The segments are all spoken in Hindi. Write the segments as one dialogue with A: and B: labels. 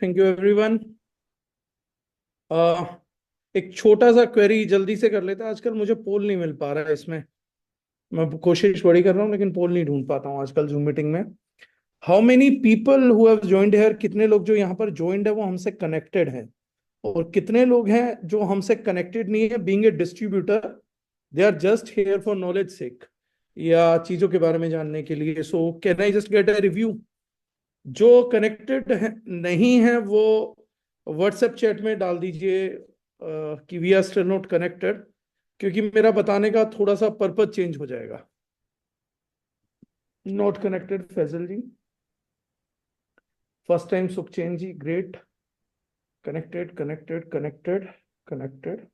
A: Thank you everyone. एक छोटा सा क्वेरी जल्दी से कर लेते हैं। आजकल मुझे पोल नहीं मिल पा रहा है इसमें। मैं कोशिश बड़ी कर रहा हूँ लेकिन पोल नहीं ढूंढ पाता हूँ आजकल जूम मीटिंग में। How many people who have joined here, कितने लोग जो यहाँ पर ज्वाइंड है वो हमसे कनेक्टेड हैं, और कितने लोग हैं जो हमसे कनेक्टेड नहीं है। Being a distributor, they are just here for knowledge sake, या चीजों के बारे में जानने के लिए। So can I just get a review? जो कनेक्टेड है नहीं है वो व्हाट्सएप चैट में डाल दीजिए कि we are still not connected, क्योंकि मेरा बताने का थोड़ा सा पर्पज चेंज हो जाएगा। Not connected Faizal ji, first time Sukhchain ji, great. Connected connected connected connected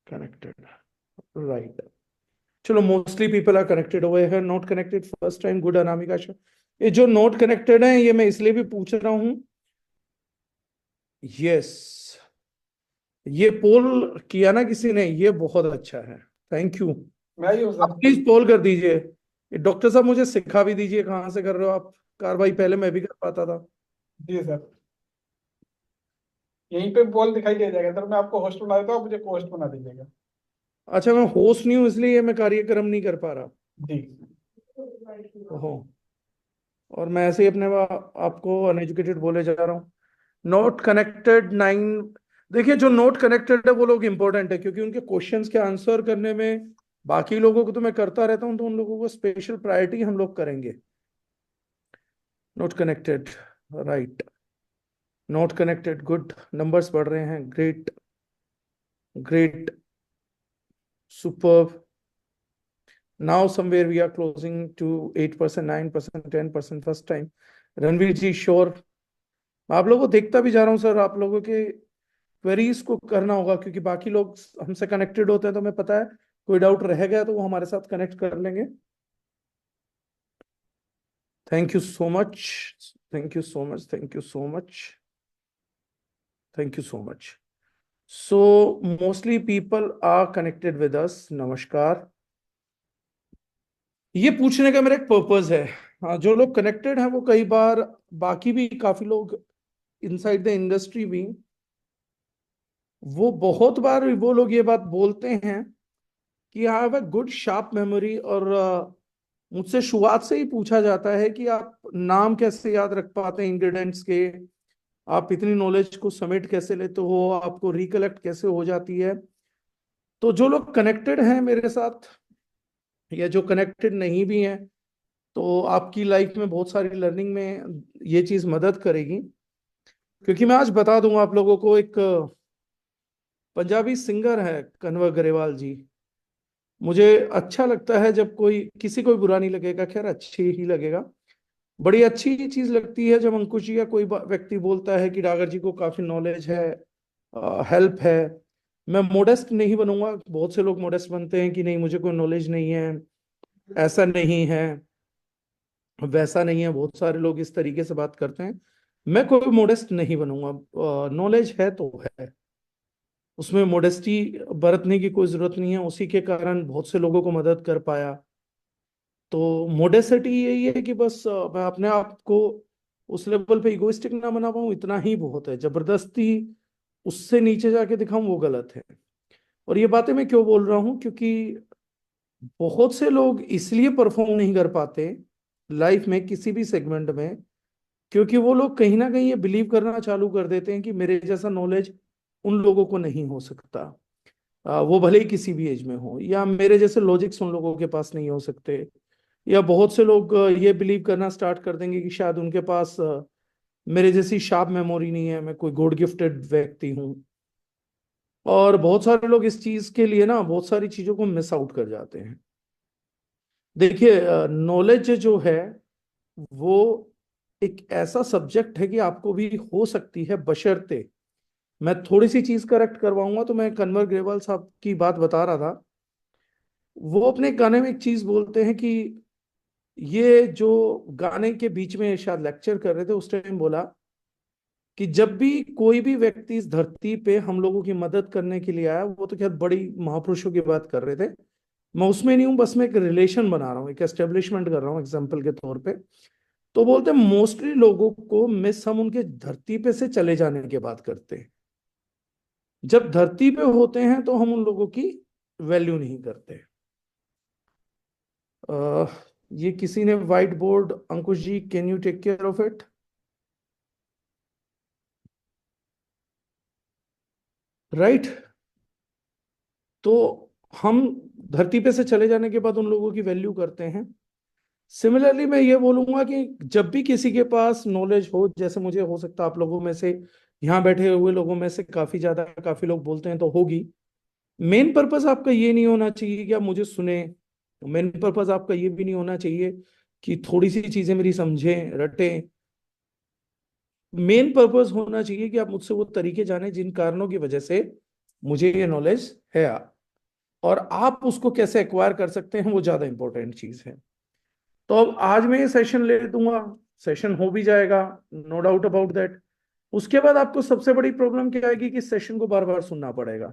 A: connected, right. चलो, मोस्टली पीपल आर कनेक्टेड हुए हैं। Not connected first time, good. Anamika Sharma, ये जो नॉट कनेक्टेड है ये मैं इसलिए भी पूछ रहा हूं। यस, ये पोल किया ना किसी ने, ये बहुत अच्छा है, थैंक यू।
B: मैं ही हूँ
A: आप
B: सर।
A: प्लीज पोल कर दीजिए। डॉक्टर साहब मुझे सिखा भी दीजिए कहाँ से कर रहे हो आप कार्रवाई, पहले मैं भी कर पाता था।
B: जी सर, यहीं पे बॉल दिखाई दे जाएगा सर। मैं आपको होस्ट बना देता हूँ, आप मुझे होस्ट बना दीजिएगा।
A: अच्छा, मैं होस्ट नहीं हूँ इसलिए मैं कार्यक्रम नहीं कर पा रहा।
B: जी।
A: ओहो, और मैं ऐसे ही अपने आपको अनएजुकेटेड बोले जा रहा हूँ। Note connected 9। देखिए, जो नोट कनेक्टेड है वो लोग इंपॉर्टेंट है, क्योंकि उनके क्वेश्चंस के आंसर करने में बाकी लोगों को तो मैं करता रहता हूँ, तो उन लोगों को स्पेशल प्रायोरिटी हम लोग करेंगे। Not connected, right. Not connected, good. Numbers बढ़ रहे हैं, great great, super. Now somewhere we are closing to 8%, 9%, 10% first time. Ranveer ji, sure. आप लोगों को देखता भी जा रहा हूँ सर, आप लोगों के क्वेरीज को करना होगा, क्योंकि बाकी लोग हमसे कनेक्टेड होते हैं तो हमें पता है कोई डाउट रह गया तो वो हमारे साथ कनेक्ट कर लेंगे। Thank you so much, thank you so much, thank you so much, thank you so much. So mostly people are connected with us, नमस्कार। ये पूछने का मेरा एक पर्पज है। हाँ, जो लोग कनेक्टेड हैं वो कई बार, बाकी भी काफी लोग इनसाइड द इंडस्ट्री भी, वो बहुत बार वो लोग ये बात बोलते हैं कि I have a good sharp memory, और मुझसे शुरुआत से ही पूछा जाता है कि आप नाम कैसे याद रख पाते हैं इंग्रेडिएंट्स के, आप इतनी नॉलेज को समेट कैसे लेते हो, आपको रिकलेक्ट कैसे हो जाती है। तो जो लोग कनेक्टेड हैं मेरे साथ, या जो कनेक्टेड नहीं भी हैं, तो आपकी लाइफ में बहुत सारी लर्निंग में ये चीज मदद करेगी। क्योंकि मैं आज बता दूंगा आप लोगों को, एक पंजाबी सिंगर है कन्वर ग्रेवाल जी। मुझे अच्छा लगता है जब कोई, किसी को भी बुरा नहीं लगेगा, खैर अच्छी ही लगेगा। बड़ी अच्छी चीज लगती है जब अंकुश जी या कोई व्यक्ति बोलता है कि डागर जी को काफी नॉलेज है, हेल्प है। मैं मोडेस्ट नहीं बनूंगा, बहुत से लोग मोडेस्ट बनते हैं कि नहीं मुझे कोई नॉलेज नहीं है, ऐसा नहीं है, वैसा नहीं है, बहुत सारे लोग इस तरीके से बात करते हैं। मैं कोई मोडेस्ट नहीं बनूंगा। नॉलेज है तो है, उसमें मोडेस्टी बरतने की कोई जरूरत नहीं है। उसी के कारण बहुत से लोगों को मदद कर पाया। तो मोडेसिटी यही है कि बस मैं अपने आप को उस लेवल पे इगोइस्टिक ना बना पाऊं, इतना ही बहुत है। जबरदस्ती उससे नीचे जाके दिखाऊं वो गलत है। और ये बातें मैं क्यों बोल रहा हूं, क्योंकि बहुत से लोग इसलिए परफॉर्म नहीं कर पाते लाइफ में किसी भी सेगमेंट में, क्योंकि वो लोग कहीं ना कहीं ये बिलीव करना चालू कर देते हैं कि मेरे जैसा नॉलेज उन लोगों को नहीं हो सकता। वो भले ही किसी भी एज में हो, या मेरे जैसे लॉजिक्स उन लोगों के पास नहीं हो सकते। या बहुत से लोग ये बिलीव करना स्टार्ट कर देंगे कि शायद उनके पास मेरे जैसी शार्प मेमोरी नहीं है, मैं कोई गॉड गिफ्टेड व्यक्ति हूँ। और बहुत सारे लोग इस चीज के लिए ना बहुत सारी चीजों को मिस आउट कर जाते हैं। देखिए, नॉलेज जो है वो एक ऐसा सब्जेक्ट है कि आपको भी हो सकती है, बशर्ते, मैं थोड़ी सी चीज करेक्ट करवाऊंगा। तो मैं कन्वर ग्रेवाल साहब की बात बता रहा था। वो अपने गाने में एक चीज बोलते हैं कि, ये जो गाने के बीच में शायद लेक्चर कर रहे थे उस टाइम बोला कि जब भी कोई भी व्यक्ति इस धरती पे हम लोगों की मदद करने के लिए आया, वो तो क्या बड़ी महापुरुषों की बात कर रहे थे, मैं उसमें नहीं हूं, बस मैं एक रिलेशन बना रहा हूँ, एक एस्टेब्लिशमेंट कर रहा हूँ एग्जाम्पल के तौर पे। तो बोलते हैं मोस्टली लोगों को मिस हम उनके धरती पे से चले जाने के बाद करते हैं। जब धरती पे होते हैं तो हम उन लोगों की वैल्यू नहीं करते। अ, ये किसी ने white board, Ankush ji can you take care of it? Right. तो हम धरती पे से चले जाने के बाद उन लोगों की वैल्यू करते हैं। सिमिलरली मैं ये बोलूंगा कि जब भी किसी के पास नॉलेज हो, जैसे मुझे हो सकता है आप लोगों में से, यहाँ बैठे हुए लोगों में से काफी लोग बोलते हैं तो होगी, मेन पर्पस आपका ये नहीं होना चाहिए कि आप मुझे सुने। मेन पर्पस आपका ये भी नहीं होना चाहिए कि थोड़ी सी चीजें मेरी समझें, रटें। मेन पर्पस होना चाहिए कि आप मुझसे वो तरीके जाने जिन कारणों की वजह से मुझे ये नॉलेज है, और आप उसको कैसे एक्वायर कर सकते हैं, वो ज्यादा इंपॉर्टेंट चीज है। तो अब आज मैं ये सेशन ले दूंगा, सेशन हो भी जाएगा, नो डाउट अबाउट दैट। उसके बाद आपको सबसे बड़ी प्रॉब्लम क्या आएगी कि सेशन को बार बार सुनना पड़ेगा।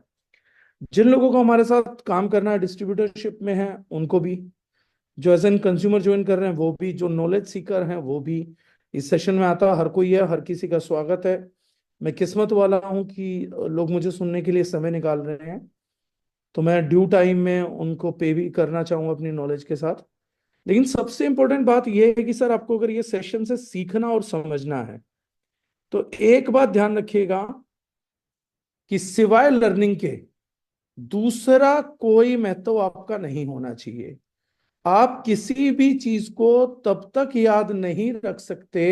A: जिन लोगों को हमारे साथ काम करना है, डिस्ट्रीब्यूटरशिप में है, उनको भी, जो एज एन कंज्यूमर ज्वाइन कर रहे हैं वो भी, जो नॉलेज सीकर हैं वो भी। इस सेशन में आता हर कोई है, हर किसी का स्वागत है। मैं किस्मत वाला हूं कि लोग मुझे सुनने के लिए समय निकाल रहे हैं, तो मैं ड्यू टाइम में उनको पे भी करना चाहूंगा अपनी नॉलेज के साथ। लेकिन सबसे इंपॉर्टेंट बात यह है कि सर आपको अगर ये सेशन से सीखना और समझना है तो एक बात ध्यान रखिएगा कि सिवाय लर्निंग के दूसरा कोई महत्व आपका नहीं होना चाहिए। आप किसी भी चीज को तब तक याद नहीं रख सकते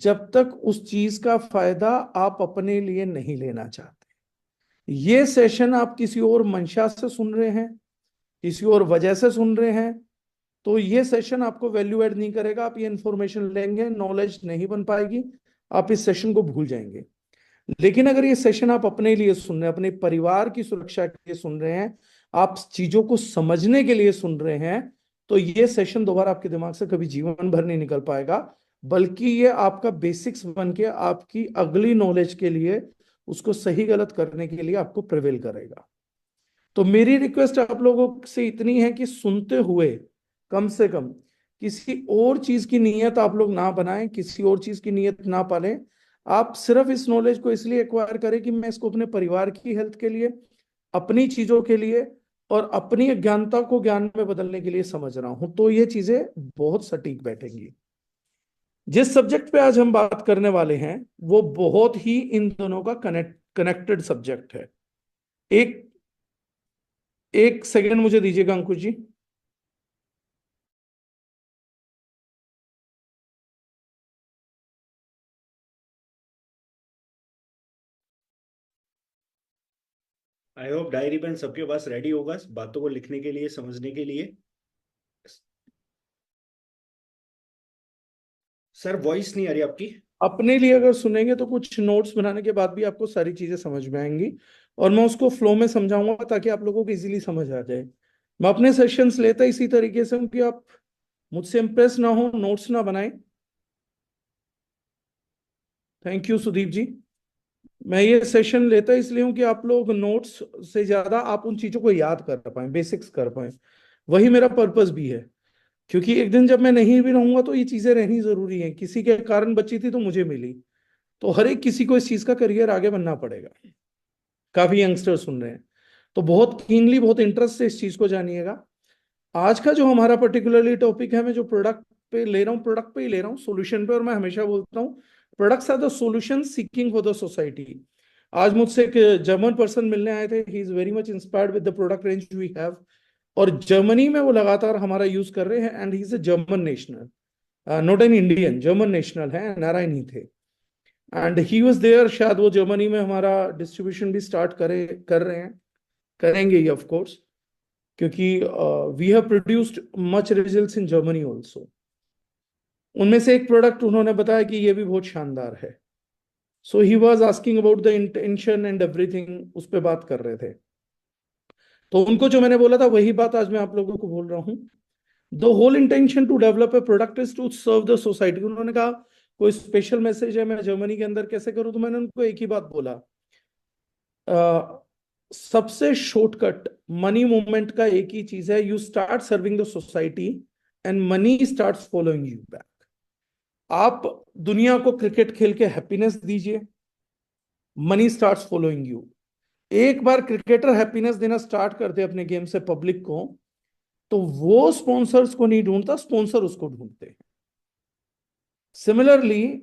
A: जब तक उस चीज का फायदा आप अपने लिए नहीं लेना चाहते। ये सेशन आप किसी और मंशा से सुन रहे हैं, किसी और वजह से सुन रहे हैं, तो ये सेशन आपको वैल्यू ऐड नहीं करेगा। आप ये इंफॉर्मेशन लेंगे, नॉलेज नहीं बन पाएगी, आप इस सेशन को भूल जाएंगे। लेकिन अगर ये सेशन आप अपने लिए सुन रहे हैं, अपने परिवार की सुरक्षा के लिए सुन रहे हैं, आप चीजों को समझने के लिए सुन रहे हैं, तो ये सेशन दोबारा आपके दिमाग से कभी जीवन भर नहीं निकल पाएगा। बल्कि ये आपका बेसिक्स बन के आपकी अगली नॉलेज के लिए, उसको सही गलत करने के लिए आपको प्रिवेल करेगा। तो मेरी रिक्वेस्ट आप लोगों से इतनी है कि सुनते हुए कम से कम किसी और चीज की नीयत आप लोग ना बनाएं, किसी और चीज की नीयत ना पालें। आप सिर्फ इस नॉलेज को इसलिए एक्वायर करें कि मैं इसको अपने परिवार की हेल्थ के लिए, अपनी चीजों के लिए और अपनी अज्ञानता को ज्ञान में बदलने के लिए समझ रहा हूं, तो ये चीजें बहुत सटीक बैठेंगी। जिस सब्जेक्ट पे आज हम बात करने वाले हैं वो बहुत ही इन दोनों का कनेक्टेड सब्जेक्ट है। एक एक सेकंड मुझे दीजिएगा अंकुश जी।
C: आई होप डायरी पेन सबके पास रेडी होगा बातों को लिखने के लिए, समझने के लिए। सर वॉइस नहीं आ रही आपकी।
A: अपने लिए अगर सुनेंगे तो कुछ नोट्स बनाने के बाद भी आपको सारी चीजें समझ में आएंगी, और मैं उसको फ्लो में समझाऊंगा ताकि आप लोगों को इजीली समझ आ जाए। मैं अपने सेशंस लेता इसी तरीके से हूं कि आप मुझसे इंप्रेस ना हो, नोट्स ना बनाएं। थैंक यू सुदीप जी। मैं ये सेशन लेता इसलिए हूं कि आप लोग नोट्स से ज्यादा आप उन चीजों को याद कर पाए, बेसिक्स कर पाए। वही मेरा पर्पस भी है। क्योंकि एक दिन जब मैं नहीं भी रहूंगा तो ये चीजें रहनी जरूरी है। किसी के कारण बची थी तो मुझे मिली। तो हर एक किसी को इस चीज का करियर आगे बनना पड़ेगा। काफी यंगस्टर सुन रहे हैं, तो बहुत कीनली, बहुत इंटरेस्ट से इस चीज को जानिएगा। आज का जो हमारा पर्टिकुलरली टॉपिक है, मैं जो प्रोडक्ट पे ले रहा हूँ, प्रोडक्ट पे ही ले रहा हूँ, सोल्यूशन पे। और मैं हमेशा बोलता हूँ products are the solution seeking for the society. आज मुझसे एक जर्मन पर्सन मिलने आए थे, he is very much inspired with the product range we have. और जर्मनी में वो लगातार हमारा यूज कर रहे हैं, and he is a German national, not an Indian, German national है, एनआरआई नहीं थे। एंड ही वाज देयर, शायद वो जर्मनी में हमारा डिस्ट्रीब्यूशन भी स्टार्ट कर रहे हैं, करेंगे ही ऑफ कोर्स, क्योंकि we have produced much results in Germany also. उनमें से एक प्रोडक्ट उन्होंने बताया कि ये भी बहुत शानदार है। So he was asking about the intention and everything, उस पर बात कर रहे थे। तो उनको जो मैंने बोला था वही बात आज मैं आप लोगों को बोल रहा हूँ। The whole intention to develop a product is to serve the society. उन्होंने कहा कोई स्पेशल मैसेज है मैं जर्मनी के अंदर कैसे करूं, तो मैंने उनको एक ही बात बोला, सबसे शॉर्टकट मनी मूवमेंट का एक ही चीज है, you start serving the society and money starts following you back. आप दुनिया को क्रिकेट खेल के हैप्पीनेस दीजिए, मनी स्टार्ट्स फॉलोइंग यू। एक बार क्रिकेटर हैप्पीनेस देना स्टार्ट कर दे अपने गेम से पब्लिक को, तो वो स्पॉन्सर्स को नहीं ढूंढता, स्पॉन्सर उसको ढूंढते हैं। सिमिलरली,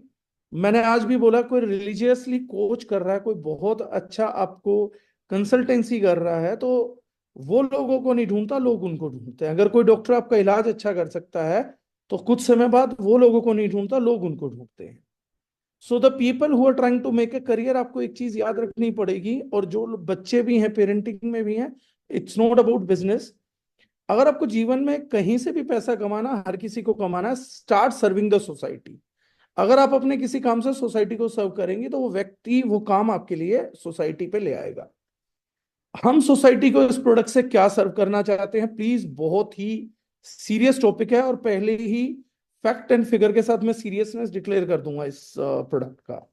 A: मैंने आज भी बोला, कोई रिलीजियसली कोच कर रहा है, कोई बहुत अच्छा आपको कंसल्टेंसी कर रहा है, तो वो लोगों को नहीं ढूंढता, लोग उनको ढूंढते हैं। अगर कोई डॉक्टर आपका इलाज अच्छा कर सकता है, तो कुछ समय बाद वो लोगों को नहीं ढूंढता, लोग उनको ढूंढते हैं। So the people who are trying to make a career, आपको एक चीज याद रखनी पड़ेगी, और जो बच्चे भी हैं पेरेंटिंग में भी हैं, इट्स नॉट अबाउट बिजनेस। अगर आपको जीवन में कहीं से भी पैसा कमाना, हर किसी को कमाना है, स्टार्ट सर्विंग द सोसाइटी। अगर आप अपने किसी काम से सोसाइटी को सर्व करेंगे, तो वो व्यक्ति वो काम आपके लिए सोसाइटी पे ले आएगा। हम सोसाइटी को इस प्रोडक्ट से क्या सर्व करना चाहते हैं, प्लीज, बहुत ही सीरियस टॉपिक है, और पहले ही फैक्ट एंड फिगर के साथ मैं सीरियसनेस डिक्लेयर कर दूंगा इस प्रोडक्ट का।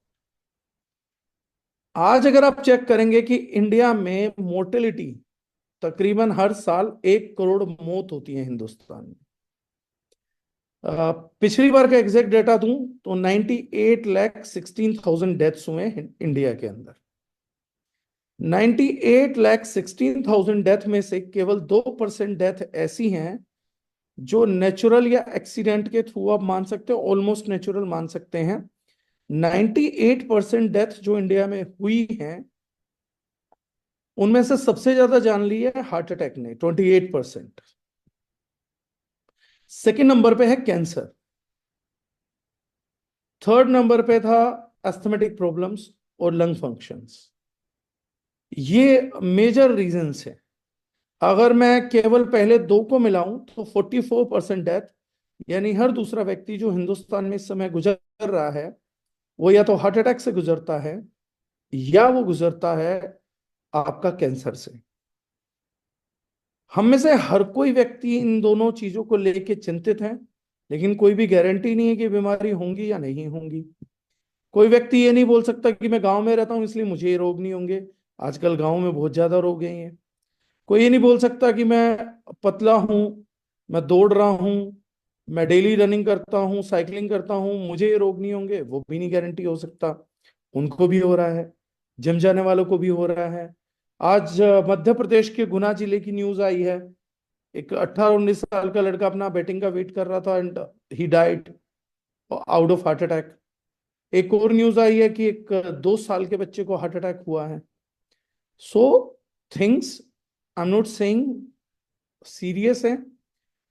A: आज अगर आप चेक करेंगे कि इंडिया में मोर्टेलिटी, तकरीबन हर साल 1 करोड़ मौत होती है हिंदुस्तान में। पिछली बार का एग्जैक्ट डेटा दूं तो 98,16,000 डेथ्स हुए हैं इंडिया के अंदर। 98,16,000 डेथ में से केवल 2% डेथ ऐसी हैं जो नेचुरल या एक्सीडेंट के थ्रू आप मान सकते हो, ऑलमोस्ट नेचुरल मान सकते हैं। 98% डेथ जो इंडिया में हुई हैं, उनमें से सबसे ज्यादा जान ली है हार्ट अटैक ने, 28%। सेकेंड नंबर पे है कैंसर। थर्ड नंबर पे था एस्थमेटिक प्रॉब्लम्स और लंग फंक्शंस। ये मेजर रीजंस है। अगर मैं केवल पहले दो को मिलाऊं तो 44% डेथ, यानी हर दूसरा व्यक्ति जो हिंदुस्तान में इस समय गुजर रहा है, वो या तो हार्ट अटैक से गुजरता है, या वो गुजरता है आपका कैंसर से। हम में से हर कोई व्यक्ति इन दोनों चीजों को लेके चिंतित है, लेकिन कोई भी गारंटी नहीं है कि बीमारी होंगी या नहीं होंगी। कोई व्यक्ति ये नहीं बोल सकता कि मैं गांव में रहता हूं इसलिए मुझे ये रोग नहीं होंगे। आजकल गांव में बहुत ज्यादा रोग हैं। कोई ये नहीं बोल सकता कि मैं पतला हूं, मैं दौड़ रहा हूं, मैं डेली रनिंग करता हूं, साइकिलिंग करता हूं, मुझे ये रोग नहीं होंगे। वो भी नहीं गारंटी हो सकता। उनको भी हो रहा है, जिम जाने वालों को भी हो रहा है। आज मध्य प्रदेश के गुना जिले की न्यूज आई है। एक 18-19 साल का लड़का अपना बेटिंग का वेट कर रहा था, and he died out of heart attack. एक और न्यूज आई है कि एक 2 साल के बच्चे को हार्ट अटैक हुआ है। So things, I am not saying serious है,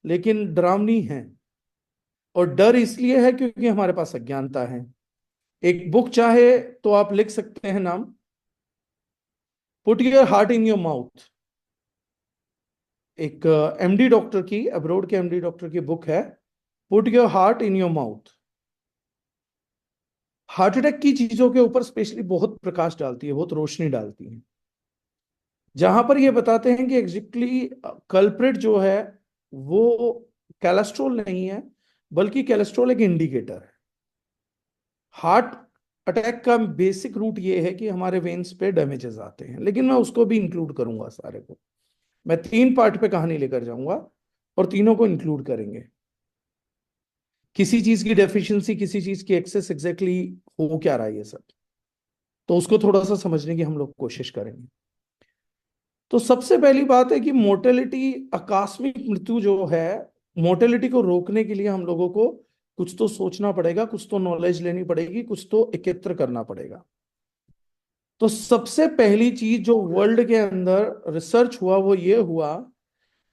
A: लेकिन डरावनी है। और डर इसलिए है क्योंकि हमारे पास अज्ञानता है। एक बुक चाहे तो आप लिख सकते हैं नाम, put your heart in your mouth. एक एमडी डॉक्टर की, अब्रोड के एमडी डॉक्टर की बुक है, put your heart in your mouth. Heart attack की चीजों के ऊपर स्पेशली बहुत प्रकाश डालती है, बहुत रोशनी डालती है, जहां पर ये बताते हैं कि एग्जैक्टली कल्प्रिट जो है वो कोलेस्ट्रॉल नहीं है, बल्कि कोलेस्ट्रॉल एक इंडिकेटर है। हार्ट अटैक का बेसिक रूट ये है कि हमारे वेन्स पे डैमेजेस आते हैं, लेकिन मैं उसको भी इंक्लूड करूंगा सारे को। मैं 3 पार्ट पे कहानी लेकर जाऊंगा और तीनों को इंक्लूड करेंगे। किसी चीज की डेफिशिएंसी, किसी चीज की एक्सेस, एग्जैक्टली हो क्या रहा है ये सब, तो उसको थोड़ा सा समझने की हम लोग कोशिश करेंगे। तो सबसे पहली बात है कि मोर्टेलिटी, आकस्मिक मृत्यु जो है, मोर्टेलिटी को रोकने के लिए हम लोगों को कुछ तो सोचना पड़ेगा, कुछ तो नॉलेज लेनी पड़ेगी, कुछ तो एकत्र करना पड़ेगा। तो सबसे पहली चीज जो वर्ल्ड के अंदर रिसर्च हुआ वो ये हुआ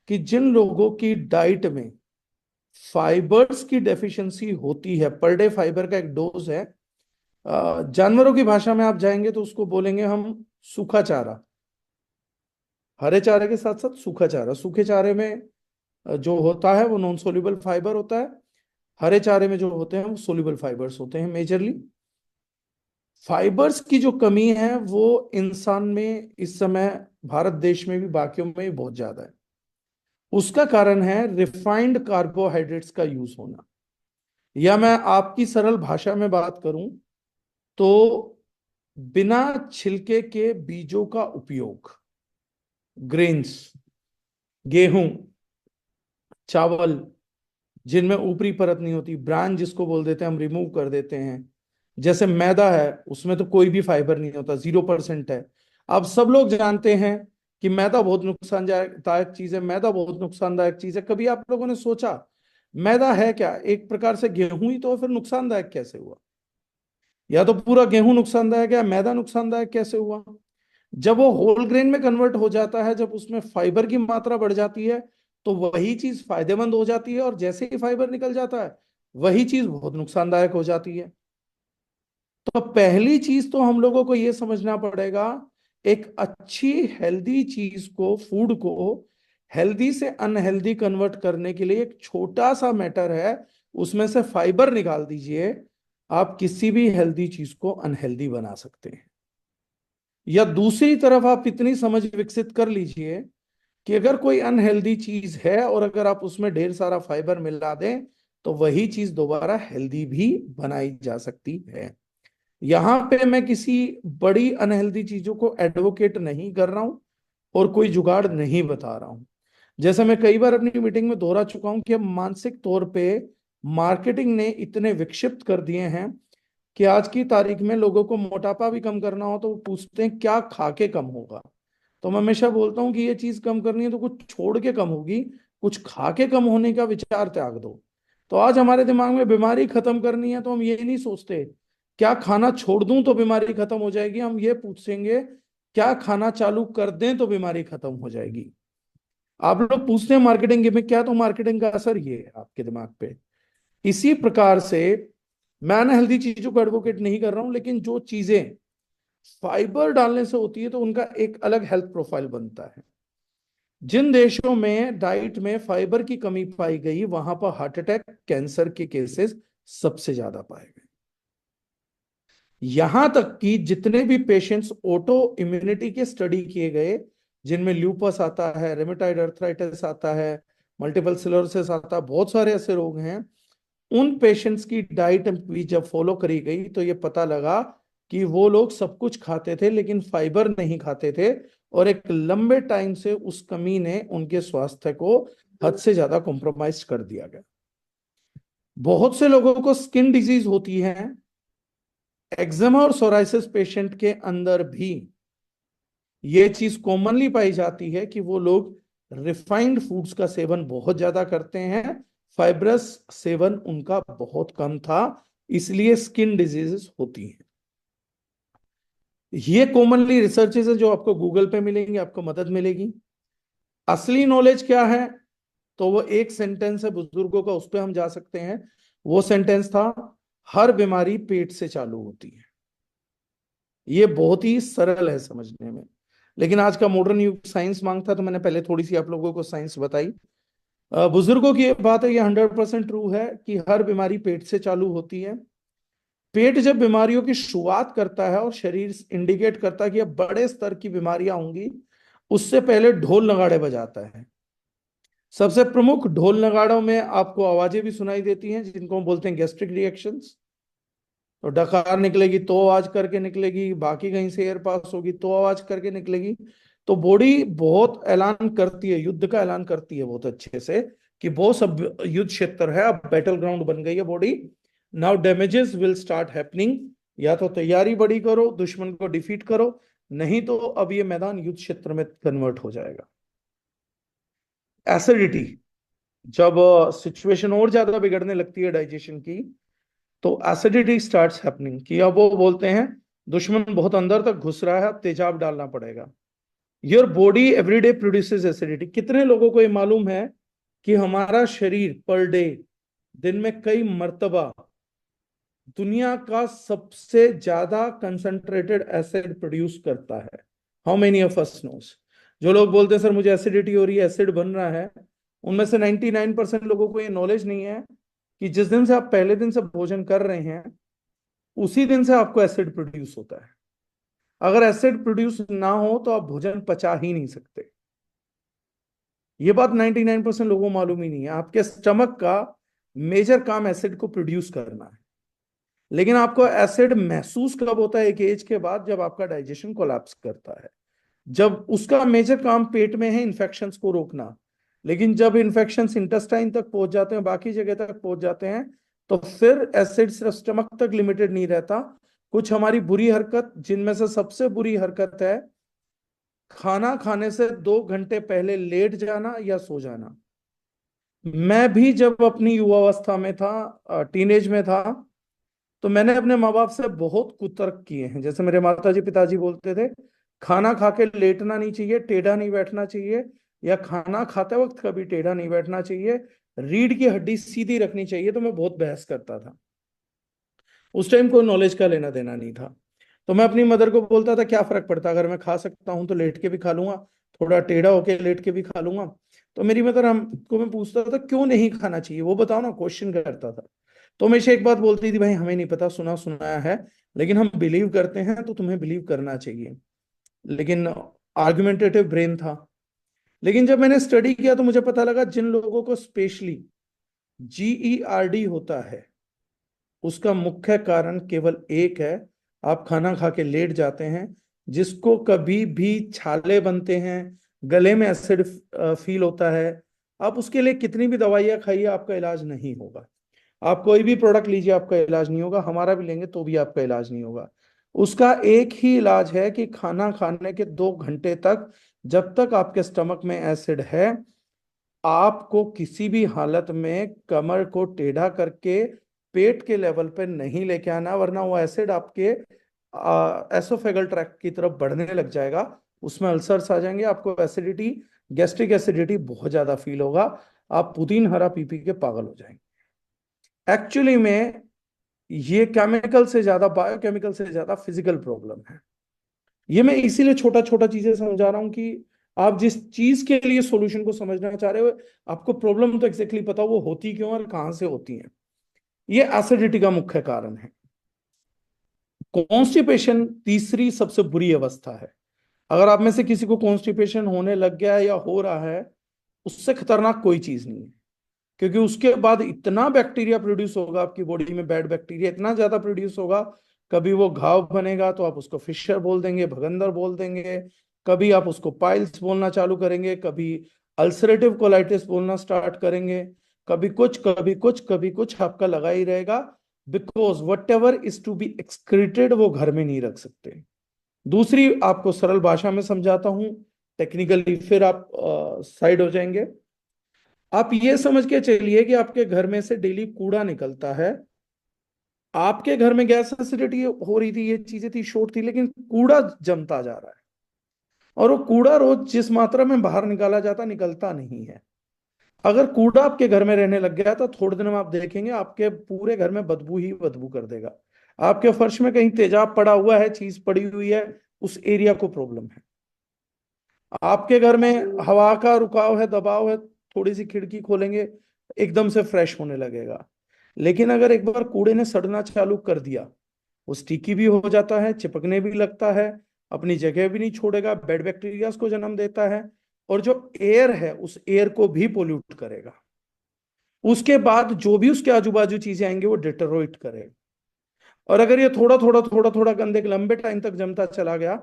A: कि जिन लोगों की डाइट में फाइबर्स की डेफिशिएंसी होती है, पर डे फाइबर का एक डोज है, जानवरों की भाषा में आप जाएंगे तो उसको बोलेंगे हम सूखा चारा। हरे चारे के साथ साथ सूखा चारा। सूखे चारे में जो होता है वो नॉन सोल्यूबल फाइबर होता है। हरे चारे में जो होते हैं वो सोल्यूबल फाइबर्स होते हैं। मेजरली फाइबर्स की जो कमी है वो इंसान में इस समय, भारत देश में भी, बाकियों में भी बहुत ज्यादा है। उसका कारण है रिफाइंड कार्बोहाइड्रेट्स का यूज होना, या मैं आपकी सरल भाषा में बात करूं तो बिना छिलके के बीजों का उपयोग। ग्रेन्स, गेहूं, चावल, जिनमें ऊपरी परत नहीं होती, ब्रांच जिसको बोल देते हैं, हम रिमूव कर देते हैं। जैसे मैदा है, उसमें तो कोई भी फाइबर नहीं होता, 0% है। अब सब लोग जानते हैं कि मैदा बहुत नुकसानदायक चीज है, मैदा बहुत नुकसानदायक चीज है। कभी आप लोगों ने सोचा मैदा है क्या? एक प्रकार से गेहूं ही तो है, फिर नुकसानदायक कैसे हुआ? या तो पूरा गेहूं नुकसानदायक है, मैदा नुकसानदायक कैसे हुआ? जब वो होल ग्रेन में कन्वर्ट हो जाता है, जब उसमें फाइबर की मात्रा बढ़ जाती है, तो वही चीज फायदेमंद हो जाती है, और जैसे ही फाइबर निकल जाता है, वही चीज बहुत नुकसानदायक हो जाती है। तो पहली चीज तो हम लोगों को यह समझना पड़ेगा, एक अच्छी हेल्दी चीज को, फूड को हेल्दी से अनहेल्दी कन्वर्ट करने के लिए एक छोटा सा मैटर है, उसमें से फाइबर निकाल दीजिए, आप किसी भी हेल्दी चीज को अनहेल्दी बना सकते हैं। या दूसरी तरफ आप इतनी समझ विकसित कर लीजिए कि अगर कोई अनहेल्दी चीज है और अगर आप उसमें ढेर सारा फाइबर मिला दें, तो वही चीज दोबारा हेल्दी भी बनाई जा सकती है। यहां पे मैं किसी बड़ी अनहेल्दी चीजों को एडवोकेट नहीं कर रहा हूं और कोई जुगाड़ नहीं बता रहा हूं। जैसे मैं कई बार अपनी मीटिंग में दोहरा चुका हूं कि अब मानसिक तौर पे मार्केटिंग ने इतने विक्षिप्त कर दिए हैं कि आज की तारीख में लोगों को मोटापा भी कम करना हो तो वो पूछते हैं क्या खा के कम होगा। तो मैं हमेशा बोलता हूँ कि ये चीज कम करनी है तो कुछ छोड़ के कम होगी, कुछ खा के कम होने का विचार त्याग दो। तो आज हमारे दिमाग में बीमारी खत्म करनी है तो हम ये नहीं सोचते क्या खाना छोड़ दूं तो बीमारी खत्म हो जाएगी, हम ये पूछेंगे क्या खाना चालू कर दें तो बीमारी खत्म हो जाएगी। आप लोग पूछते हैं मार्केटिंग में क्या, तो मार्केटिंग का असर ये है आपके दिमाग पे। इसी प्रकार से मैं अनहेल्दी चीजों को एडवोकेट नहीं कर रहा हूं, लेकिन जो चीजें फाइबर डालने से होती है तो उनका एक अलग हेल्थ प्रोफाइल बनता है। जिन देशों में डाइट में फाइबर की कमी पाई गई, वहां पर हार्ट अटैक, कैंसर के केसेस सबसे ज्यादा पाए गए। यहां तक कि जितने भी पेशेंट्स ऑटो इम्यूनिटी के स्टडी किए गए, जिनमें ल्यूपस आता है, रेमेटाइड अर्थराइटिस आता है, मल्टीपल स्क्लेरोसिस आता है, बहुत सारे ऐसे रोग हैं, उन पेशेंट्स की डाइट भी जब फॉलो करी गई तो ये पता लगा कि वो लोग सब कुछ खाते थे लेकिन फाइबर नहीं खाते थे, और एक लंबे टाइम से उस कमी ने उनके स्वास्थ्य को हद से ज्यादा कॉम्प्रोमाइज कर दिया गया। बहुत से लोगों को स्किन डिजीज होती है, एक्जिमा और सोराइसिस पेशेंट के अंदर भी ये चीज कॉमनली पाई जाती है कि वो लोग रिफाइंड फूड्स का सेवन बहुत ज्यादा करते हैं, फाइब्रस सेवन उनका बहुत कम था, इसलिए स्किन डिजीजेस होती हैं। ये कॉमनली रिसर्चेस है जो आपको गूगल पे मिलेंगे, आपको मदद मिलेगी। असली नॉलेज क्या है? तो वो एक सेंटेंस है बुजुर्गों का, उस पर हम जा सकते हैं। वो सेंटेंस था, हर बीमारी पेट से चालू होती है। ये बहुत ही सरल है समझने में, लेकिन आज का मॉडर्न युग साइंस मांगता, तो मैंने पहले थोड़ी सी आप लोगों को साइंस बताई। बुजुर्गों की ये बात है, ये 100% ट्रू है कि हर बीमारी पेट से चालू होती है। पेट जब बीमारियों की शुरुआत करता है और शरीर इंडिकेट करता है कि अब बड़े स्तर की बीमारियां होंगी, उससे पहले ढोल नगाड़े बजाता है। सबसे प्रमुख ढोल नगाड़ों में आपको आवाजें भी सुनाई देती हैं, जिनको हम बोलते हैं गैस्ट्रिक रिएक्शंस। तो डकार निकलेगी तो आवाज करके निकलेगी, बाकी कहीं से एयर पास होगी तो आवाज करके निकलेगी। तो बॉडी बहुत ऐलान करती है, युद्ध का ऐलान करती है बहुत अच्छे से कि बहुत सब युद्ध क्षेत्र है, अब बैटल ग्राउंड बन गई है body. Now damages will start happening. या तो तैयारी बड़ी करो, दुश्मन को डिफीट करो, नहीं तो अब ये मैदान युद्ध क्षेत्र में कन्वर्ट हो जाएगा। एसिडिटी, जब सिचुएशन और ज्यादा बिगड़ने लगती है डाइजेशन की, तो एसिडिटी स्टार्ट्स हैपनिंग कि अब वो बोलते हैं दुश्मन बहुत अंदर तक घुस रहा है, अब तेजाब डालना पड़ेगा। Your body everyday produces acidity. कितने लोगों को ये मालूम है कि हमारा शरीर पर डे, दिन में कई मर्तबा, दुनिया का सबसे ज्यादा कंसंट्रेटेड एसिड प्रोड्यूस करता है? How many of us knows? जो लोग बोलते हैं सर मुझे एसिडिटी हो रही है, एसिड बन रहा है, उनमें से 99% लोगों को ये नॉलेज नहीं है कि जिस दिन से आप पहले दिन से भोजन कर रहे हैं, उसी दिन से आपको एसिड प्रोड्यूस होता है। अगर एसिड प्रोड्यूस ना हो तो आप भोजन पचा ही नहीं सकते। ये बात 99% लोगों को मालूम ही नहीं है। आपके स्टमक का मेजर काम एसिड को प्रोड्यूस करना है, लेकिन आपको एसिड महसूस कब होता है? एक एज के बाद, जब आपका डाइजेशन कोलैप्स करता है, जब उसका मेजर काम पेट में है इन्फेक्शंस को रोकना। लेकिन जब इन्फेक्शन इंटेस्टाइन तक पहुंच जाते हैं, बाकी जगह तक पहुंच जाते हैं, तो फिर एसिड सिर्फ स्टमक तक लिमिटेड नहीं रहता। कुछ हमारी बुरी हरकत, जिनमें से सबसे बुरी हरकत है खाना खाने से 2 घंटे पहले लेट जाना या सो जाना। मैं भी जब अपनी युवावस्था में था, टीनेज में था, तो मैंने अपने माँ बाप से बहुत कुतर्क किए हैं। जैसे मेरे माताजी पिताजी बोलते थे, खाना खा के लेटना नहीं चाहिए, टेढ़ा नहीं बैठना चाहिए, या खाना खाते वक्त कभी टेढ़ा नहीं बैठना चाहिए, रीढ़ की हड्डी सीधी रखनी चाहिए। तो मैं बहुत बहस करता था। उस टाइम कोई नॉलेज का लेना देना नहीं था। तो मैं अपनी मदर को बोलता था क्या फर्क पड़ता, अगर मैं खा सकता हूं तो लेट के भी खा लूंगा, थोड़ा टेढ़ा होके लेट के भी खा लूंगा। तो मेरी मदर हमको, मैं पूछता था क्यों नहीं खाना चाहिए, वो बताओ ना, क्वेश्चन करता था। तो हमेशा एक बात बोलती थी, भाई हमें नहीं पता, सुना सुनाया है, लेकिन हम बिलीव करते हैं तो तुम्हें बिलीव करना चाहिए। लेकिन आर्गुमेंटेटिव ब्रेन था। लेकिन जब मैंने स्टडी किया तो मुझे पता लगा जिन लोगों को स्पेशली GERD होता है, उसका मुख्य कारण केवल एक है, आप खाना खा के लेट जाते हैं। जिसको कभी भी छाले बनते हैं, गले में एसिड फील होता है, आप उसके लिए कितनी भी दवाइयां खाइए, आपका इलाज नहीं होगा। आप कोई भी प्रोडक्ट लीजिए, आपका इलाज नहीं होगा। हमारा भी लेंगे तो भी आपका इलाज नहीं होगा। उसका एक ही इलाज है कि खाना खाने के 2 घंटे तक, जब तक आपके स्टमक में एसिड है, आपको किसी भी हालत में कमर को टेढ़ा करके पेट के लेवल पे नहीं लेके आना, वरना वो एसिड आपके एसोफेगल ट्रैक्ट की तरफ बढ़ने लग जाएगा। उसमें अल्सर्स आ जाएंगे, आपको एसिडिटी, गैस्ट्रिक एसिडिटी बहुत ज्यादा फील होगा। आप पुदीन हरा पी पी के पागल हो जाएंगे। एक्चुअली में ये केमिकल से ज्यादा, बायोकेमिकल से ज्यादा फिजिकल प्रॉब्लम है। ये मैं इसीलिए छोटा छोटा चीजें समझा रहा हूं कि आप जिस चीज के लिए सॉल्यूशन को समझना चाह रहे हो, आपको प्रॉब्लम तो एग्जैक्टली पता वो होती क्यों और कहां से होती है। ये एसिडिटी का मुख्य कारण है। कॉन्स्टिपेशन तीसरी सबसे बुरी अवस्था है। अगर आप में से किसी को कॉन्स्टिपेशन होने लग गया है या हो रहा है, उससे खतरनाक कोई चीज नहीं है। क्योंकि उसके बाद इतना बैक्टीरिया प्रोड्यूस होगा आपकी बॉडी में, बैड बैक्टीरिया इतना ज्यादा प्रोड्यूस होगा। कभी वो घाव बनेगा तो आप उसको फिशर बोल देंगे, भगंदर बोल देंगे। कभी आप उसको पाइल्स बोलना चालू करेंगे, कभी अल्सरेटिव कोलाइटिस बोलना स्टार्ट करेंगे। कभी कुछ कभी कुछ कभी कुछ आपका लगा ही रहेगा। Because whatever is to be excreted वो घर में नहीं रख सकते। दूसरी आपको सरल भाषा में समझाता हूं, टेक्निकली फिर आप साइड हो जाएंगे। आप ये समझ के चलिए कि आपके घर में से डेली कूड़ा निकलता है। आपके घर में गैस एसिडिटी हो रही थी, ये चीजें थी, शॉर्ट थी, लेकिन कूड़ा जमता जा रहा है। और वो कूड़ा रोज जिस मात्रा में बाहर निकाला जाता, निकलता नहीं है। अगर कूड़ा आपके घर में रहने लग गया तो थोड़े दिन में आप देखेंगे आपके पूरे घर में बदबू ही बदबू कर देगा। आपके फर्श में कहीं तेजाब पड़ा हुआ है, चीज पड़ी हुई है, उस एरिया को प्रॉब्लम है। आपके घर में हवा का रुकाव है, दबाव है, थोड़ी सी खिड़की खोलेंगे, एकदम से फ्रेश होने लगेगा। लेकिन अगर एक बार कूड़े ने सड़ना चालू कर दिया, वो स्टिकी भी हो जाता है, चिपकने भी लगता है, अपनी जगह भी नहीं छोड़ेगा, बैड बैक्टीरियाज को जन्म देता है, और जो एयर है उस एयर को भी पोल्यूट करेगा। उसके बाद जो भी उसके आजू बाजू चीजें आएंगे वो डिटरोइट करेगा। और अगर ये थोड़ा थोड़ा गंदे लंबे टाइम तक जमता चला गया,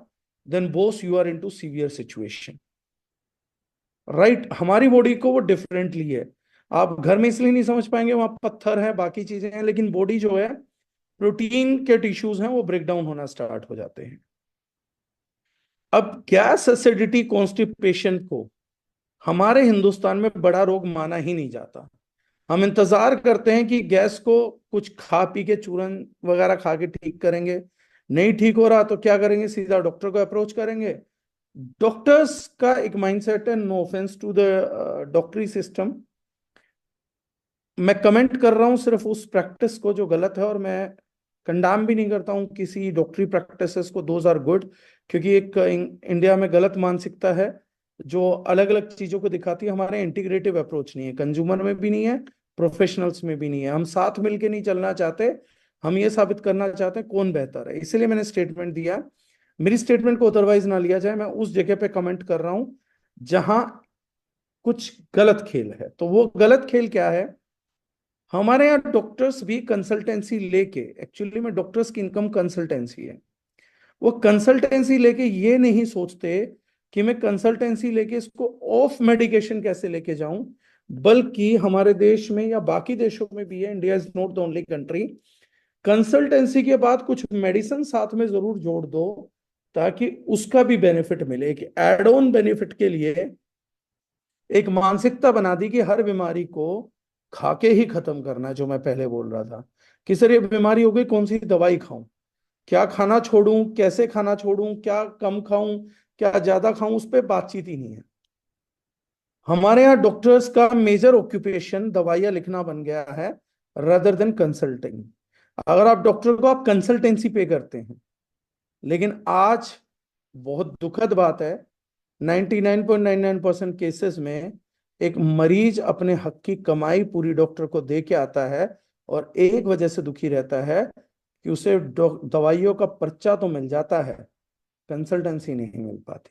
A: then boss you are into severe situation. Right, हमारी बॉडी को वो डिफरेंटली है। आप घर में इसलिए नहीं समझ पाएंगे, वहां पत्थर है, बाकी चीजें हैं, लेकिन बॉडी जो है, प्रोटीन के टिश्यूज हैं, वो ब्रेक डाउन होना स्टार्ट हो जाते हैं। अब गैस एसिडिटी कॉन्स्टिपेशन को हमारे हिंदुस्तान में बड़ा रोग माना ही नहीं जाता। हम इंतजार करते हैं कि गैस को कुछ खा पी के चूरन वगैरह खा के ठीक करेंगे। नहीं ठीक हो रहा तो क्या करेंगे, सीधा डॉक्टर को अप्रोच करेंगे। डॉक्टर्स का एक माइंडसेट है, नो ऑफेंस टू द डॉक्टरी सिस्टम, मैं कमेंट कर रहा हूं सिर्फ उस प्रैक्टिस को जो गलत है, और मैं कंडाम भी नहीं करता हूं किसी डॉक्टरी प्रैक्टिसेस को, दोज आर गुड। क्योंकि एक इंडिया में गलत मानसिकता है जो अलग अलग चीजों को दिखाती है। हमारे इंटीग्रेटिव अप्रोच नहीं है, कंज्यूमर में भी नहीं है, प्रोफेशनल्स में भी नहीं है। हम साथ मिलके नहीं चलना चाहते, हम ये साबित करना चाहते हैं कौन बेहतर है। इसलिए मैंने स्टेटमेंट दिया। मेरी स्टेटमेंट को अदरवाइज ना लिया जाए, मैं उस जगह पे कमेंट कर रहा हूं जहां कुछ गलत खेल है। तो वो गलत खेल क्या है, हमारे यहाँ डॉक्टर्स भी कंसल्टेंसी लेके, एक्चुअली में डॉक्टर्स की इनकम कंसल्टेंसी है, वो कंसल्टेंसी लेके ये नहीं सोचते कि मैं कंसल्टेंसी लेके इसको ऑफ मेडिकेशन कैसे लेके जाऊं, बल्कि हमारे देश में या बाकी देशों में भी है, India is not the only country, consultancy के बाद कुछ मेडिसिन साथ में जरूर जोड़ दो ताकि उसका भी बेनिफिट मिले। एक एड ऑन बेनिफिट के लिए एक मानसिकता बना दी कि हर बीमारी को खा के ही खत्म करना है। जो मैं पहले बोल रहा था कि सर ये बीमारी हो गई, कौन सी दवाई खाऊं, क्या खाना छोड़ूं, कैसे खाना छोड़ूं, क्या कम खाऊं, क्या ज्यादा खाऊं, उस पर बातचीत ही नहीं है। हमारे यहाँ डॉक्टर्स का मेजर ऑक्यूपेशन दवाइयां लिखना बन गया है रदर देन कंसल्टिंग। अगर आप डॉक्टर को आप कंसल्टेंसी पे करते हैं, लेकिन आज बहुत दुखद बात है, 99.99% केसेस में एक मरीज अपने हक की कमाई पूरी डॉक्टर को दे के आता है और एक वजह से दुखी रहता है कि उसे दवाइयों का पर्चा तो मिल जाता है, कंसल्टेंसी नहीं मिल पाती।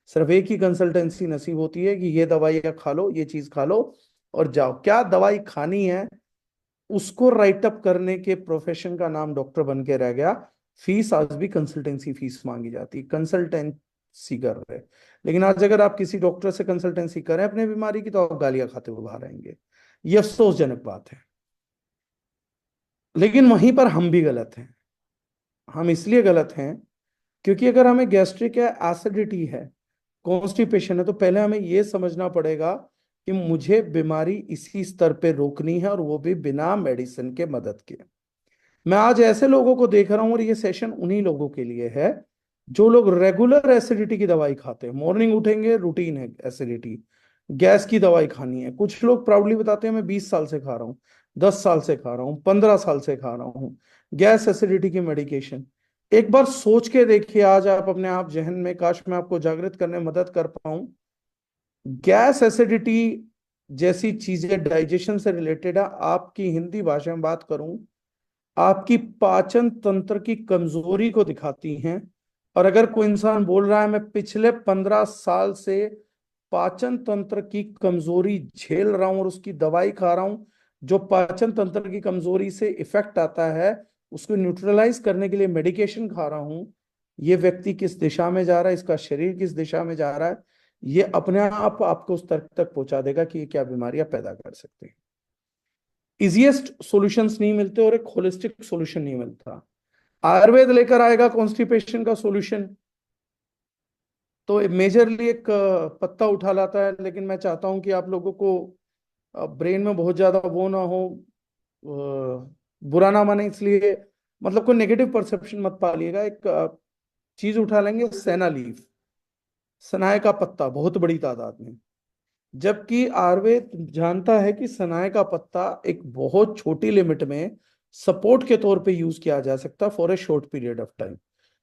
A: सिर्फ एक ही कंसल्टेंसी नसीब होती है कि ये दवाइयाँ खा लो, ये चीज खा लो और जाओ। क्या दवाई खानी है उसको राइट अप करने के प्रोफेशन का नाम डॉक्टर बन के रह गया। फीस आज भी कंसल्टेंसी फीस मांगी जाती है, कंसल्टेंसी कर रहे। लेकिन आज अगर आप किसी डॉक्टर से कंसल्टेंसी करें अपने बीमारी की, तो आप गालियां खाते हुए बाहर आएंगे। ये अफसोसजनक बात है। लेकिन वहीं पर हम भी गलत हैं। हम इसलिए गलत हैं क्योंकि अगर हमें गैस्ट्रिक है, एसिडिटी है, कॉन्स्टिपेशन है, तो पहले हमें यह समझना पड़ेगा कि मुझे बीमारी इसी स्तर पे रोकनी है और वो भी बिना मेडिसिन के मदद के। मैं आज ऐसे लोगों को देख रहा हूं और ये सेशन उन्हीं लोगों के लिए है जो लोग रेगुलर एसिडिटी की दवाई खाते हैं। मॉर्निंग उठेंगे, रूटीन है एसिडिटी, गैस की दवाई खानी है। कुछ लोग प्राउडली बताते हैं मैं 20 साल से खा रहा हूँ, 10 साल से खा रहा हूँ, 15 साल से खा रहा हूँ गैस एसिडिटी की मेडिकेशन। एक बार सोच के देखिए, आज आप अपने आप जहन में, काश मैं आपको जागृत करने में मदद कर पाऊं, गैस एसिडिटी जैसी चीजें डाइजेशन से रिलेटेड है। आपकी हिंदी भाषा में बात करूं, आपकी पाचन तंत्र की कमजोरी को दिखाती हैं। और अगर कोई इंसान बोल रहा है मैं पिछले 15 साल से पाचन तंत्र की कमजोरी झेल रहा हूं और उसकी दवाई खा रहा हूं, जो पाचन तंत्र की कमजोरी से इफेक्ट आता है उसको न्यूट्रलाइज करने के लिए मेडिकेशन खा रहा हूं, ये व्यक्ति किस दिशा में जा रहा है, इसका शरीर किस दिशा में जा रहा है, ये अपने आप आपको उस तर्क तक पहुंचा देगा कि ये क्या बीमारियां पैदा कर सकते हैं। इजिएस्ट सॉल्यूशंस नहीं मिलते और एक होलिस्टिक सॉल्यूशन नहीं मिलता। आयुर्वेद लेकर आएगा कॉन्स्टिपेशन का सॉल्यूशन, तो मेजरली एक पत्ता उठा लाता है। लेकिन मैं चाहता हूं कि आप लोगों को ब्रेन में बहुत ज्यादा वो ना हो, बुरा ना माने, इसलिए मतलब कोई नेगेटिव परसेप्शन मत पालिएगा। एक चीज उठा लेंगे, सेना लीफ, सनाए का पत्ता, बहुत बड़ी तादाद में। जबकि आयुर्वेद जानता है कि सनाए का पत्ता एक बहुत छोटी लिमिट में सपोर्ट के तौर पे यूज किया जा सकता for a short period of time.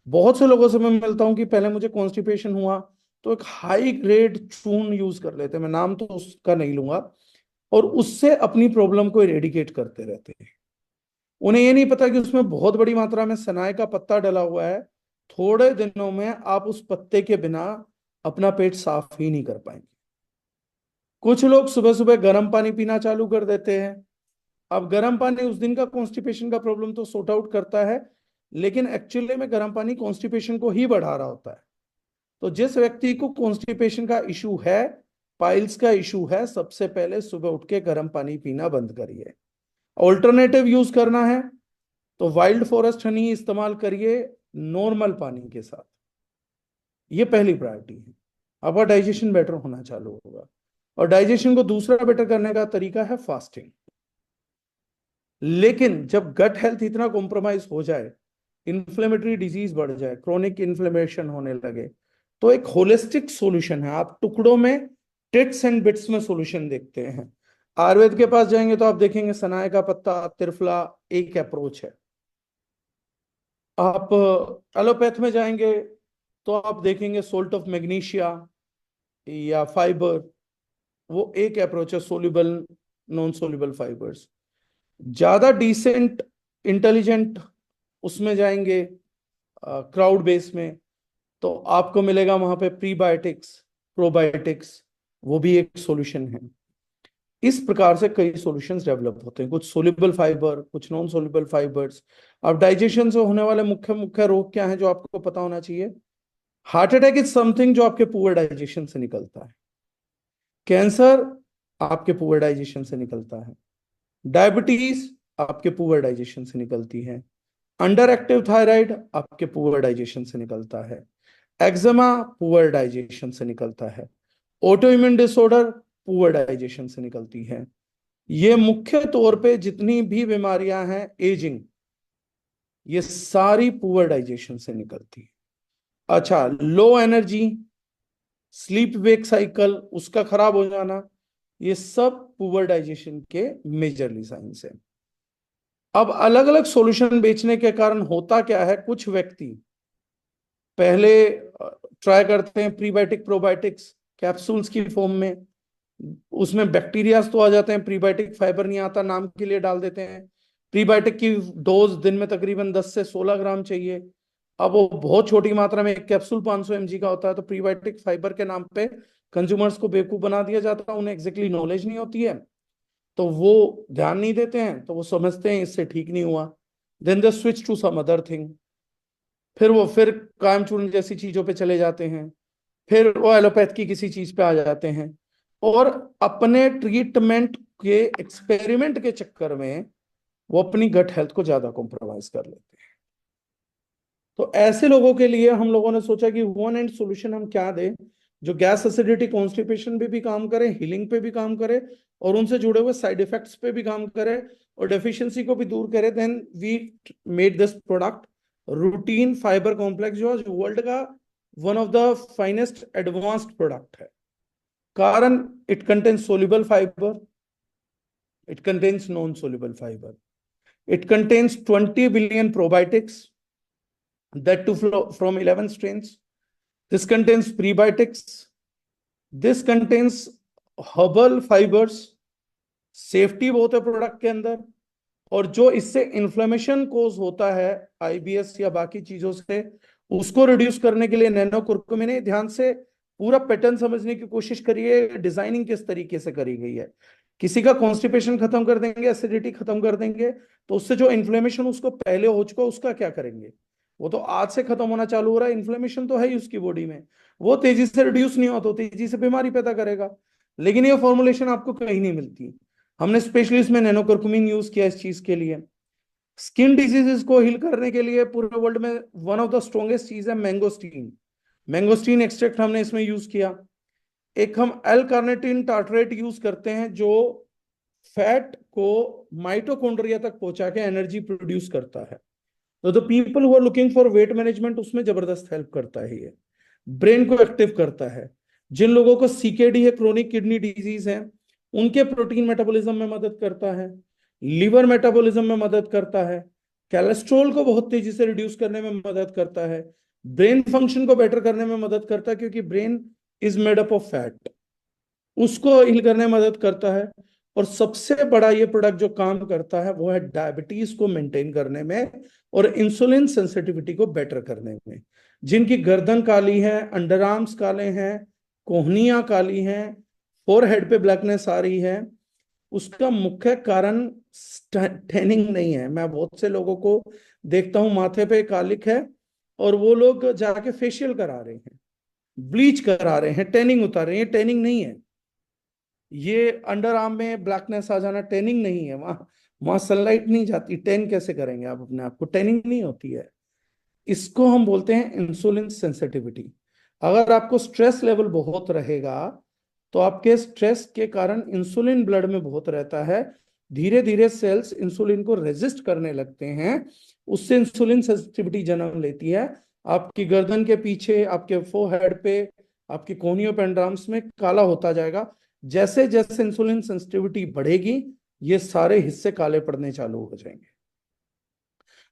A: बहुत से लोगों से मैं मिलता हूं कि पहले मुझे कॉन्स्टिपेशन हुआ तो एक हाई ग्रेड चूर्ण यूज कर लेते हैं, मैं नाम तो उसका नहीं लूंगा, और उससे अपनी प्रॉब्लम को इरेडिकेट करते रहते हैं। उन्हें ये नहीं पता कि उसमें बहुत बड़ी मात्रा में सनाए का पत्ता डला हुआ है। थोड़े दिनों में आप उस पत्ते के बिना अपना पेट साफ ही नहीं कर पाएंगे। कुछ लोग सुबह सुबह गर्म पानी पीना चालू कर देते हैं। अब गर्म पानी उस दिन का कॉन्स्टिपेशन का प्रॉब्लम तो सॉर्ट आउट करता है, लेकिन एक्चुअली में गर्म पानी कॉन्स्टिपेशन को ही बढ़ा रहा होता है। तो जिस व्यक्ति को कॉन्स्टिपेशन का इशू है, पाइल्स का इशू है, सबसे पहले सुबह उठ के गर्म पानी पीना बंद करिए। ऑल्टरनेटिव यूज करना है तो वाइल्ड फॉरेस्ट हनी इस्तेमाल करिए नॉर्मल पानी के साथ। ये पहली प्रायोरिटी है। आपका डाइजेशन बेटर होना चालू होगा। और डाइजेशन को दूसरा बेटर करने का तरीका है फास्टिंग। लेकिन जब गट हेल्थ इतना कॉम्प्रोमाइज हो जाए, इन्फ्लेमेटरी डिजीज बढ़ जाए, क्रोनिक इन्फ्लेमेशन होने लगे, तो एक होलिस्टिक सॉल्यूशन है। आप टुकड़ों में, टिट्स एंड बिट्स में सॉल्यूशन देखते हैं। आयुर्वेद के पास जाएंगे तो आप देखेंगे सनाए का पत्ता, त्रिफला एक अप्रोच है। आप एलोपैथ में जाएंगे तो आप देखेंगे सोल्ट ऑफ मैग्नीशिया या फाइबर, वो एक अप्रोच है, सोल्यूबल, नॉन सोल्यूबल फाइबर्स। ज्यादा डिसेंट, इंटेलिजेंट उसमें जाएंगे क्राउड बेस में, तो आपको मिलेगा वहां पे प्रीबायोटिक्स, प्रोबायोटिक्स, वो भी एक सॉल्यूशन है। इस प्रकार से कई सॉल्यूशंस डेवलप होते हैं, कुछ सोल्यूबल फाइबर, कुछ नॉन सोल्यूबल फाइबर्स। अब डाइजेशन से होने वाले मुख्य मुख्य रोग क्या हैं जो आपको पता होना चाहिए? हार्ट अटैक इज समथिंग जो आपके पुअर डाइजेशन से निकलता है। कैंसर आपके पुअर डाइजेशन से निकलता है। डायबिटीज आपके पुअर डाइजेशन से निकलती है। अंडर एक्टिव थायराइड आपके पुअर डाइजेशन से निकलता है। एक्जिमा पुअर डाइजेशन से निकलता है। Auto immune disorder poor digestion से निकलती है। ये मुख्य तौर पे जितनी भी बीमारियां हैं, एजिंग, ये सारी पुअर डाइजेशन से निकलती है। अच्छा, low energy, sleep wake cycle उसका खराब हो जाना, ये सब पुअर डाइजेशन के मेजरली साइंस है। अब अलग अलग सॉल्यूशन बेचने के कारण होता क्या है, कुछ व्यक्ति पहले ट्राई करते हैं प्रीबायोटिक प्रोबायोटिक्स कैप्सूल्स की फॉर्म में, उसमें बैक्टीरियाज तो आ जाते हैं, प्रीबायोटिक फाइबर नहीं आता, नाम के लिए डाल देते हैं। प्रीबायोटिक की डोज दिन में तकरीबन 10 से 16 ग्राम चाहिए। अब वो बहुत छोटी मात्रा में, एक कैप्सूल 500 mg का होता है, तो प्रीबायोटिक फाइबर के नाम पे कंज्यूमर्स को बेवकूफ बना दिया जाता है। उन्हें एग्जैक्टली नॉलेज नहीं होती है, तो वो ध्यान नहीं देते हैं, तो वो समझते हैं इससे ठीक नहीं हुआ, then they switch to some other thing. फिर कायम चूर्ण जैसी चीजों पे चले जाते हैं, फिर वो एलोपैथ की किसी चीज पे आ जाते हैं, और अपने ट्रीटमेंट के एक्सपेरिमेंट के चक्कर में वो अपनी गट हेल्थ को ज्यादा कॉम्प्रोमाइज कर लेते हैं। तो ऐसे लोगों के लिए हम लोगों ने सोचा कि वन एंड सॉल्यूशन हम क्या दें जो गैस एसिडिटी कॉन्स्टिपेशन पे भी काम करे, हीलिंग पे भी काम करे, और उनसे जुड़े हुए साइड इफेक्ट्स पे भी काम करे, और डेफिशिएंसी को भी दूर करे। Then we made this product routine fibre complex, जो वर्ल्ड का one of the finest advanced product है। कारण it contains soluble fibre, it contains non soluble fibre, it contains 20 billion probiotics, that too from 11 strains. This contains prebiotics. This contains herbal fibers. Safety बहुत है प्रोडक्ट के अंदर। और जो इससे इन्फ्लेमेशन कोज होता है आईबीएस या बाकी चीजों से, उसको रिड्यूस करने के लिए नैनो कुरकुमिन ने ध्यान से पूरा पैटर्न समझने की कोशिश करी है, डिजाइनिंग किस तरीके से करी गई है। किसी का कॉन्स्टिपेशन खत्म कर देंगे, एसिडिटी खत्म कर देंगे, तो उससे जो इन्फ्लेमेशन उसको पहले हो चुका उसका क्या करेंगे? वो तो आज से खत्म होना चालू हो रहा है, इन्फ्लेमेशन तो है ही उसकी बॉडी में, वो तेजी से रिड्यूस नहीं होता तो तेजी से बीमारी पैदा करेगा। लेकिन ये फॉर्मुलेशन आपको कहीं नहीं मिलती। हमने स्पेशली इसमें नैनोकुरकुमिन यूज किया इस चीज के लिए। स्किन डिजीजेस को हील करने के लिए पूरे वर्ल्ड में वन ऑफ द स्ट्रॉन्गेस्ट चीज है मैंगोस्टीन। मैंगोस्टीन एक्सट्रैक्ट हमने इसमें यूज किया। एक हम एल कार्निटिन टार्टरेट यूज करते हैं जो फैट को माइटोकॉन्ड्रिया तक पहुंचा के एनर्जी प्रोड्यूस करता है। तो the people who are looking for weight management, उसमें जबरदस्त हेल्प करता है ये। ब्रेन को एक्टिव करता है। जिन लोगों को सीकेडी है, क्रोनिक किडनी डिजीज है, उनके प्रोटीन मेटाबॉलिज्म में मदद करता है, लिवर मेटाबॉलिज्म में मदद करता है, कोलेस्ट्रॉल को बहुत तेजी से रिड्यूस करने में मदद करता है, ब्रेन फंक्शन को बेटर करने में मदद करता है, क्योंकि brain is made up of fat, उसको हील करने में मदद करता है। और सबसे बड़ा ये प्रोडक्ट जो काम करता है वो है डायबिटीज को मेंटेन करने में और इंसुलिन सेंसिटिविटी को बेटर करने में। जिनकी गर्दन काली है, अंडर आर्म्स काले हैं, कोहनियां काली हैं, फोरहेड पे ब्लैकनेस आ रही है, उसका मुख्य कारण टैनिंग नहीं है। मैं बहुत से लोगों को देखता हूं माथे पे कालिक है और वो लोग जाके फेशियल करा रहे हैं, ब्लीच करा रहे हैं, टैनिंग उतार रहे हैं। टैनिंग नहीं है ये। अंडर आर्म में ब्लैकनेस आ जाना टैनिंग नहीं है, वहां सनलाइट नहीं जाती, टैन कैसे करेंगे आप अपने आप को? टैनिंग नहीं होती है। इसको हम बोलते हैं इंसुलिन सेंसिटिविटी। अगर आपको स्ट्रेस लेवल बहुत रहेगा तो आपके स्ट्रेस के कारण इंसुलिन ब्लड में बहुत रहता है, धीरे धीरे सेल्स इंसुलिन को रेजिस्ट करने लगते हैं, उससे इंसुलिन सेंसिटिविटी जन्म लेती है। आपकी गर्दन के पीछे, आपके फोरहेड पे, आपकी कोहनियों पे, अंडरआर्म्स में काला होता जाएगा। जैसे जैसे इंसुलिन सेंसिटिविटी बढ़ेगी ये सारे हिस्से काले पड़ने चालू हो जाएंगे।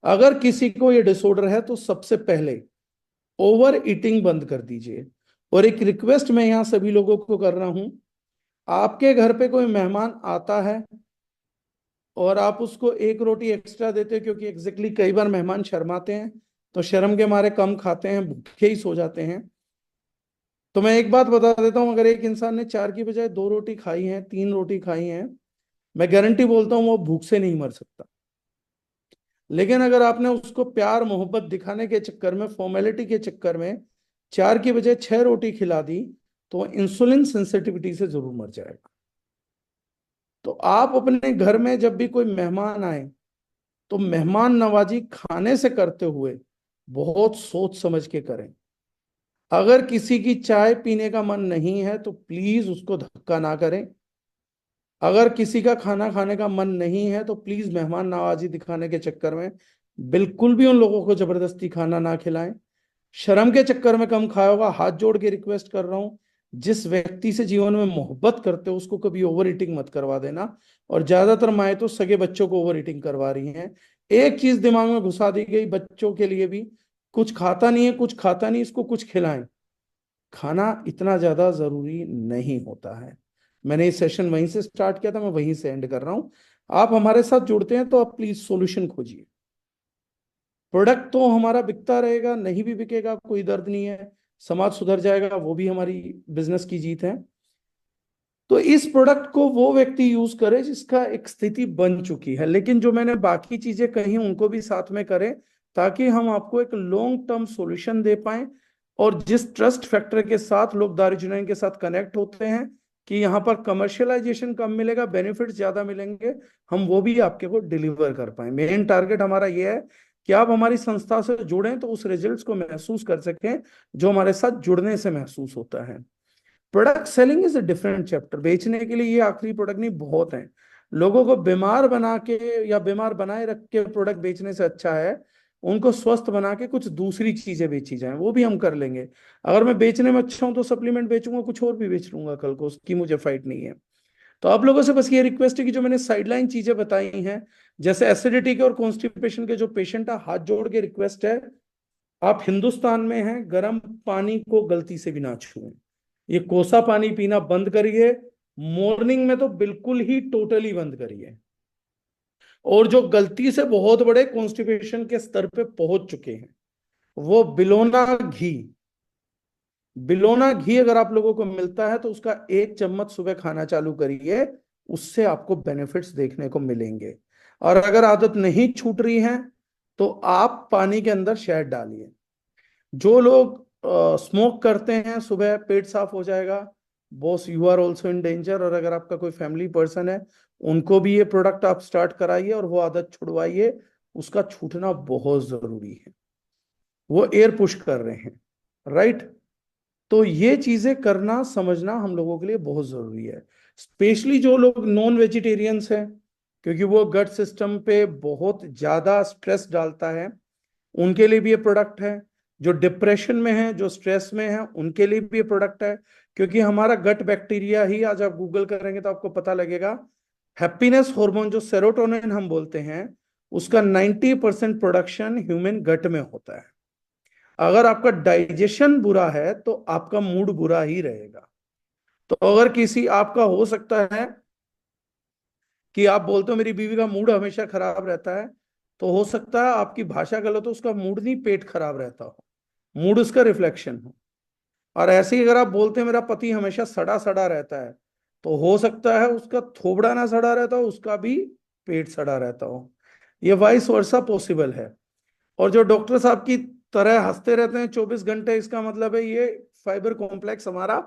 A: अगर किसी को ये डिसऑर्डर है तो सबसे पहले ओवर ईटिंग बंद कर दीजिए। और एक रिक्वेस्ट मैं यहां सभी लोगों को कर रहा हूं, आपके घर पे कोई मेहमान आता है और आप उसको एक रोटी एक्स्ट्रा देते हो, क्योंकि एग्जैक्टली कई बार मेहमान शर्माते हैं तो शर्म के मारे कम खाते हैं, भूखे ही सो जाते हैं। तो मैं एक बात बता देता हूं, अगर एक इंसान ने 4 की बजाय 2 रोटी खाई है, 3 रोटी खाई है, मैं गारंटी बोलता हूं वो भूख से नहीं मर सकता। लेकिन अगर आपने उसको प्यार मोहब्बत दिखाने के चक्कर में, फॉर्मेलिटी के चक्कर में 4 की बजाय 6 रोटी खिला दी तो इंसुलिन सेंसिटिविटी से जरूर मर जाएगा। तो आप अपने घर में जब भी कोई मेहमान आए तो मेहमान नवाजी खाने से करते हुए बहुत सोच समझ के करें। अगर किसी की चाय पीने का मन नहीं है तो प्लीज उसको धक्का ना करें। अगर किसी का खाना खाने का मन नहीं है तो प्लीज मेहमान नवाजी दिखाने के चक्कर में बिल्कुल भी उन लोगों को जबरदस्ती खाना ना खिलाएं। शर्म के चक्कर में कम खाया होगा, हाथ जोड़ के रिक्वेस्ट कर रहा हूं, जिस व्यक्ति से जीवन में मोहब्बत करते हो उसको कभी ओवर ईटिंग मत करवा देना। और ज्यादातर माएँ तो सगे बच्चों को ओवर ईटिंग करवा रही हैं। एक चीज दिमाग में घुसा दी गई बच्चों के लिए भी, कुछ खाता नहीं है, कुछ खाता नहीं, इसको कुछ खिलाएं। खाना इतना ज्यादा जरूरी नहीं होता है। मैंने ये सेशन वहीं से स्टार्ट किया था, मैं वहीं से एंड कर रहा हूं। आप हमारे साथ जुड़ते हैं तो आप प्लीज सॉल्यूशन खोजिए। प्रोडक्ट तो हमारा बिकता रहेगा, नहीं भी बिकेगा कोई दर्द नहीं है, समाज सुधर जाएगा, वो भी हमारी बिजनेस की जीत है। तो इस प्रोडक्ट को वो व्यक्ति यूज करे जिसका एक स्थिति बन चुकी है, लेकिन जो मैंने बाकी चीजें कही उनको भी साथ में करें, ताकि हम आपको एक लॉन्ग टर्म सॉल्यूशन दे पाए। और जिस ट्रस्ट फैक्टर के साथ लोग दारुजुनैन के साथ कनेक्ट होते हैं कि यहाँ पर कमर्शियलाइजेशन कम मिलेगा, बेनिफिट्स ज्यादा मिलेंगे, हम वो भी आपके को डिलीवर कर पाए। मेन टारगेट हमारा ये है कि आप हमारी संस्था से जुड़ें तो उस रिजल्ट्स को महसूस कर सकें जो हमारे साथ जुड़ने से महसूस होता है। Product selling is a different chapter. बेचने के लिए ये आखिरी प्रोडक्ट नहीं, बहुत हैं। लोगों को बीमार बना के या बीमार बनाए रख के प्रोडक्ट बेचने से अच्छा है उनको स्वस्थ बना के कुछ दूसरी चीजें बेची जाएं, वो भी हम कर लेंगे। अगर मैं बेचने में अच्छा हूं तो सप्लीमेंट बेचूंगा, कुछ और भी बेच लूंगा कल को, उसकी मुझे फाइट नहीं है। तो आप लोगों से बस ये रिक्वेस्ट है कि जो मैंने साइडलाइन चीजें बताई हैं, जैसे एसिडिटी के और कॉन्स्टिपेशन के जो पेशेंट है, हाथ जोड़ के रिक्वेस्ट है, आप हिंदुस्तान में हैं, गर्म पानी को गलती से भी ना छुएं। ये कोसा पानी पीना बंद करिए, मॉर्निंग में तो बिल्कुल ही टोटली बंद करिए। और जो गलती से बहुत बड़े कॉन्स्टिपेशन के स्तर पे पहुंच चुके हैं, वो बिलोना घी अगर आप लोगों को मिलता है तो उसका 1 चम्मच सुबह खाना चालू करिए, उससे आपको बेनिफिट्स देखने को मिलेंगे। और अगर आदत नहीं छूट रही है तो आप पानी के अंदर शहद डालिए। जो लोग स्मोक करते हैं, सुबह पेट साफ हो जाएगा, boss you are also in danger. और अगर आपका कोई फैमिली पर्सन है उनको भी ये प्रोडक्ट आप स्टार्ट कराइए और वो आदत छुड़वाइए, उसका छूटना बहुत जरूरी है। वो एयर पुश कर रहे हैं, राइट। तो ये चीजें करना समझना हम लोगों के लिए बहुत जरूरी है, स्पेशली जो लोग नॉन वेजिटेरियंस हैं, क्योंकि वो गट सिस्टम पे बहुत ज्यादा स्ट्रेस डालता है। उनके लिए भी ये प्रोडक्ट है। जो डिप्रेशन में है, जो स्ट्रेस में है, उनके लिए भी ये प्रोडक्ट है। क्योंकि हमारा गट बैक्टीरिया ही, आज आप गूगल करेंगे तो आपको पता लगेगा, हैप्पीनेस हार्मोन जो सेरोटोनिन हम बोलते हैं, उसका 90% प्रोडक्शन ह्यूमन गट में होता है। अगर आपका डाइजेशन बुरा है तो आपका मूड बुरा ही रहेगा। तो अगर किसी आपका हो सकता है कि आप बोलते हो मेरी बीवी का मूड हमेशा खराब रहता है, तो हो सकता है आपकी भाषा गलत हो, उसका मूड नहीं पेट खराब रहता हो, मूड उसका रिफ्लेक्शन हो। और ऐसे ही अगर आप बोलते हैं मेरा पति हमेशा सड़ा सड़ा रहता है, तो हो सकता है उसका थोबड़ा ना सड़ा रहता हो, उसका भी पेट सड़ा रहता हो। ये वाइस वर्सा पॉसिबल है। और जो डॉक्टर साहब की तरह हंसते रहते हैं 24 घंटे, इसका मतलब है ये फाइबर कॉम्प्लेक्स हमारा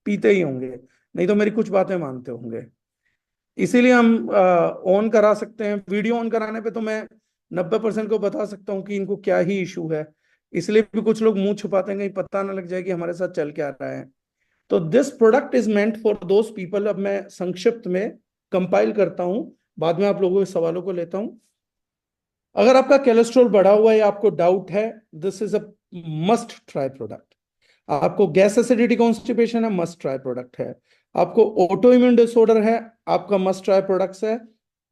A: पीते ही होंगे, नहीं तो मेरी कुछ बातें मानते होंगे। इसीलिए हम ऑन करा सकते हैं, वीडियो ऑन कराने पे तो मैं 90% को बता सकता हूँ कि इनको क्या ही इशू है। इसलिए भी कुछ लोग मुंह छुपाते हैं, कहीं पता ना लग जाए कि हमारे साथ चल क्या रहा है। तो this product is meant for those people. अब मैं संक्षिप्त में कंपाइल करता हूं, बाद में आप लोगों के सवालों को लेता हूं। अगर आपका कोलेस्ट्रॉल बढ़ा हुआ है या आपको डाउट है, this is a must try product. आपको गैस एसिडिटी कॉन्स्टिपेशन है, मस्ट ट्राई प्रोडक्ट है। आपको ऑटो इम्यून डिसऑर्डर है, आपका मस्ट ट्राई प्रोडक्ट्स है,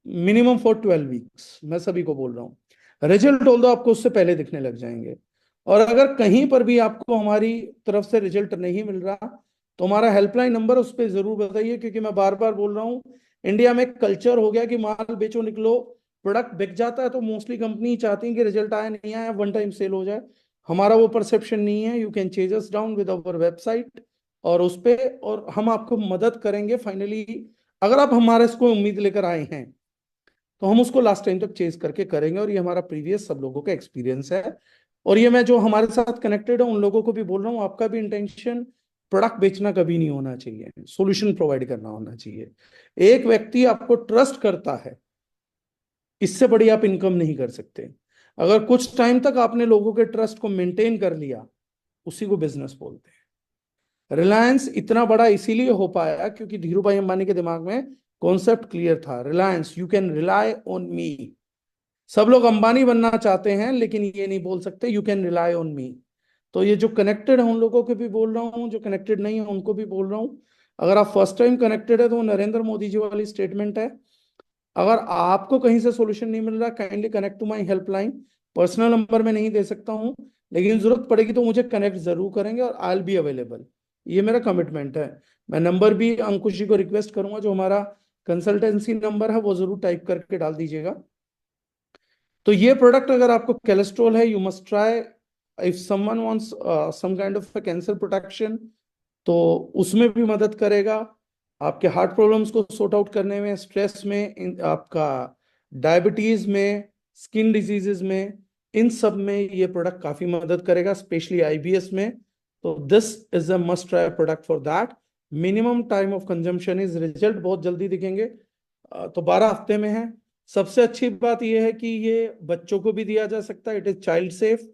A: मिनिमम फॉर 12 वीक्स। मैं सभी को बोल रहा हूँ, रिजल्ट ऑल दो आपको उससे पहले दिखने लग जाएंगे। और अगर कहीं पर भी आपको हमारी तरफ से रिजल्ट नहीं मिल रहा तो हमारा हेल्पलाइन नंबर उस पर जरूर बताइए, क्योंकि मैं बार बार बोल रहा हूँ, इंडिया में कल्चर हो गया कि माल बेचो निकलो। प्रोडक्ट बिक जाता है तो मोस्टली कंपनी चाहती है कि रिजल्ट आया नहीं आया, वन टाइम सेल हो जाए। हमारा वो परसेप्शन नहीं है। You can chase us down with our website और उस पे, और हम आपको मदद करेंगे फाइनली। अगर आप हमारे इसको उम्मीद लेकर आए हैं तो हम उसको लास्ट टाइम तक चेज करके करेंगे, और ये हमारा प्रीवियस सब लोगों का एक्सपीरियंस है। और ये मैं जो हमारे साथ कनेक्टेड है उन लोगों को भी बोल रहा हूँ, आपका भी इंटेंशन प्रोडक्ट बेचना कभी नहीं होना चाहिए, सॉल्यूशन प्रोवाइड करना होना चाहिए। एक व्यक्ति आपको ट्रस्ट करता है, इससे बड़ी आप इनकम नहीं कर सकते। अगर कुछ टाइम तक आपने लोगों के ट्रस्ट को मेंटेन कर लिया, उसी को बिजनेस बोलते हैं। रिलायंस इतना बड़ा इसीलिए हो पाया क्योंकि धीरू भाई अंबानी के दिमाग में कॉन्सेप्ट क्लियर था, Reliance you can rely on me. सब लोग अंबानी बनना चाहते हैं लेकिन ये नहीं बोल सकते you can rely on me. तो ये जो कनेक्टेड है उन लोगों को भी बोल रहा हूँ, जो कनेक्टेड नहीं है उनको भी बोल रहा हूँ। अगर आप फर्स्ट टाइम कनेक्टेड है तो वो नरेंद्र मोदी जी वाली स्टेटमेंट है। अगर आपको कहीं से सॉल्यूशन नहीं मिल रहा, kindly connect to my helpline. Personal number में नहीं दे सकता हूँ, लेकिन जरूरत पड़ेगी तो मुझे कनेक्ट जरूर करेंगे और आई विल बी अवेलेबल। ये मेरा कमिटमेंट है। मैं नंबर भी अंकुश जी को रिक्वेस्ट करूंगा, जो हमारा कंसल्टेंसी नंबर है वो जरूर टाइप करके डाल दीजिएगा। तो ये प्रोडक्ट अगर आपको कोलेस्ट्रॉल है, you must try. If someone wants some kind of cancer protection, तो उसमें भी मदद करेगा। आपके हार्ट प्रॉब्लम्स को सॉर्ट आउट करने में, स्ट्रेस में, आपका डायबिटीज में, स्किन डिजीजेस में, इन सब में ये प्रोडक्ट काफी मदद करेगा, स्पेशली आईबीएस में। तो this is a must try product for that. Minimum time of consumption is, result बहुत जल्दी दिखेंगे। तो 12 हफ्ते में है। सबसे अच्छी बात यह है कि ये बच्चों को भी दिया जा सकता है, इट इज चाइल्ड सेफ।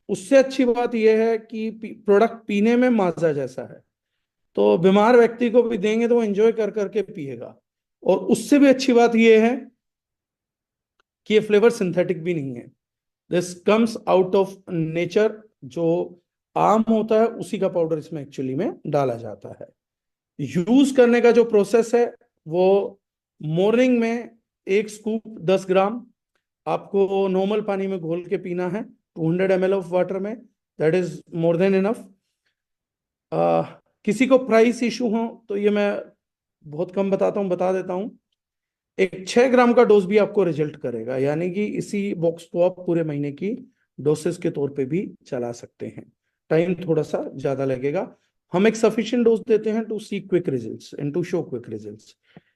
A: उससे अच्छी बात यह है कि प्रोडक्ट पीने में माजा जैसा है, तो बीमार व्यक्ति को भी देंगे तो वो एंजॉय कर करके पिएगा। और उससे भी अच्छी बात यह है कि ये फ्लेवर सिंथेटिक भी नहीं है, this comes out of nature. जो आम होता है उसी का पाउडर इसमें एक्चुअली में डाला जाता है। यूज करने का जो प्रोसेस है वो, मॉर्निंग में 1 स्कूप 10 ग्राम आपको नॉर्मल पानी में घोल के पीना है, 200 ml ऑफ वाटर में। That is more than enough. किसी को प्राइस इशू हो तो ये मैं बहुत कम बताता हूँ, बता देता हूँ। एक 6 ग्राम का डोज भी आपको रिजल्ट करेगा, यानी कि इसी बॉक्स को आप पूरे महीने की डोसेस के तौर पे भी चला सकते हैं। टाइम थोड़ा सा ज्यादा लगेगा। हम एक सफिशिएंट डोज देते हैं to see quick results and to show quick results.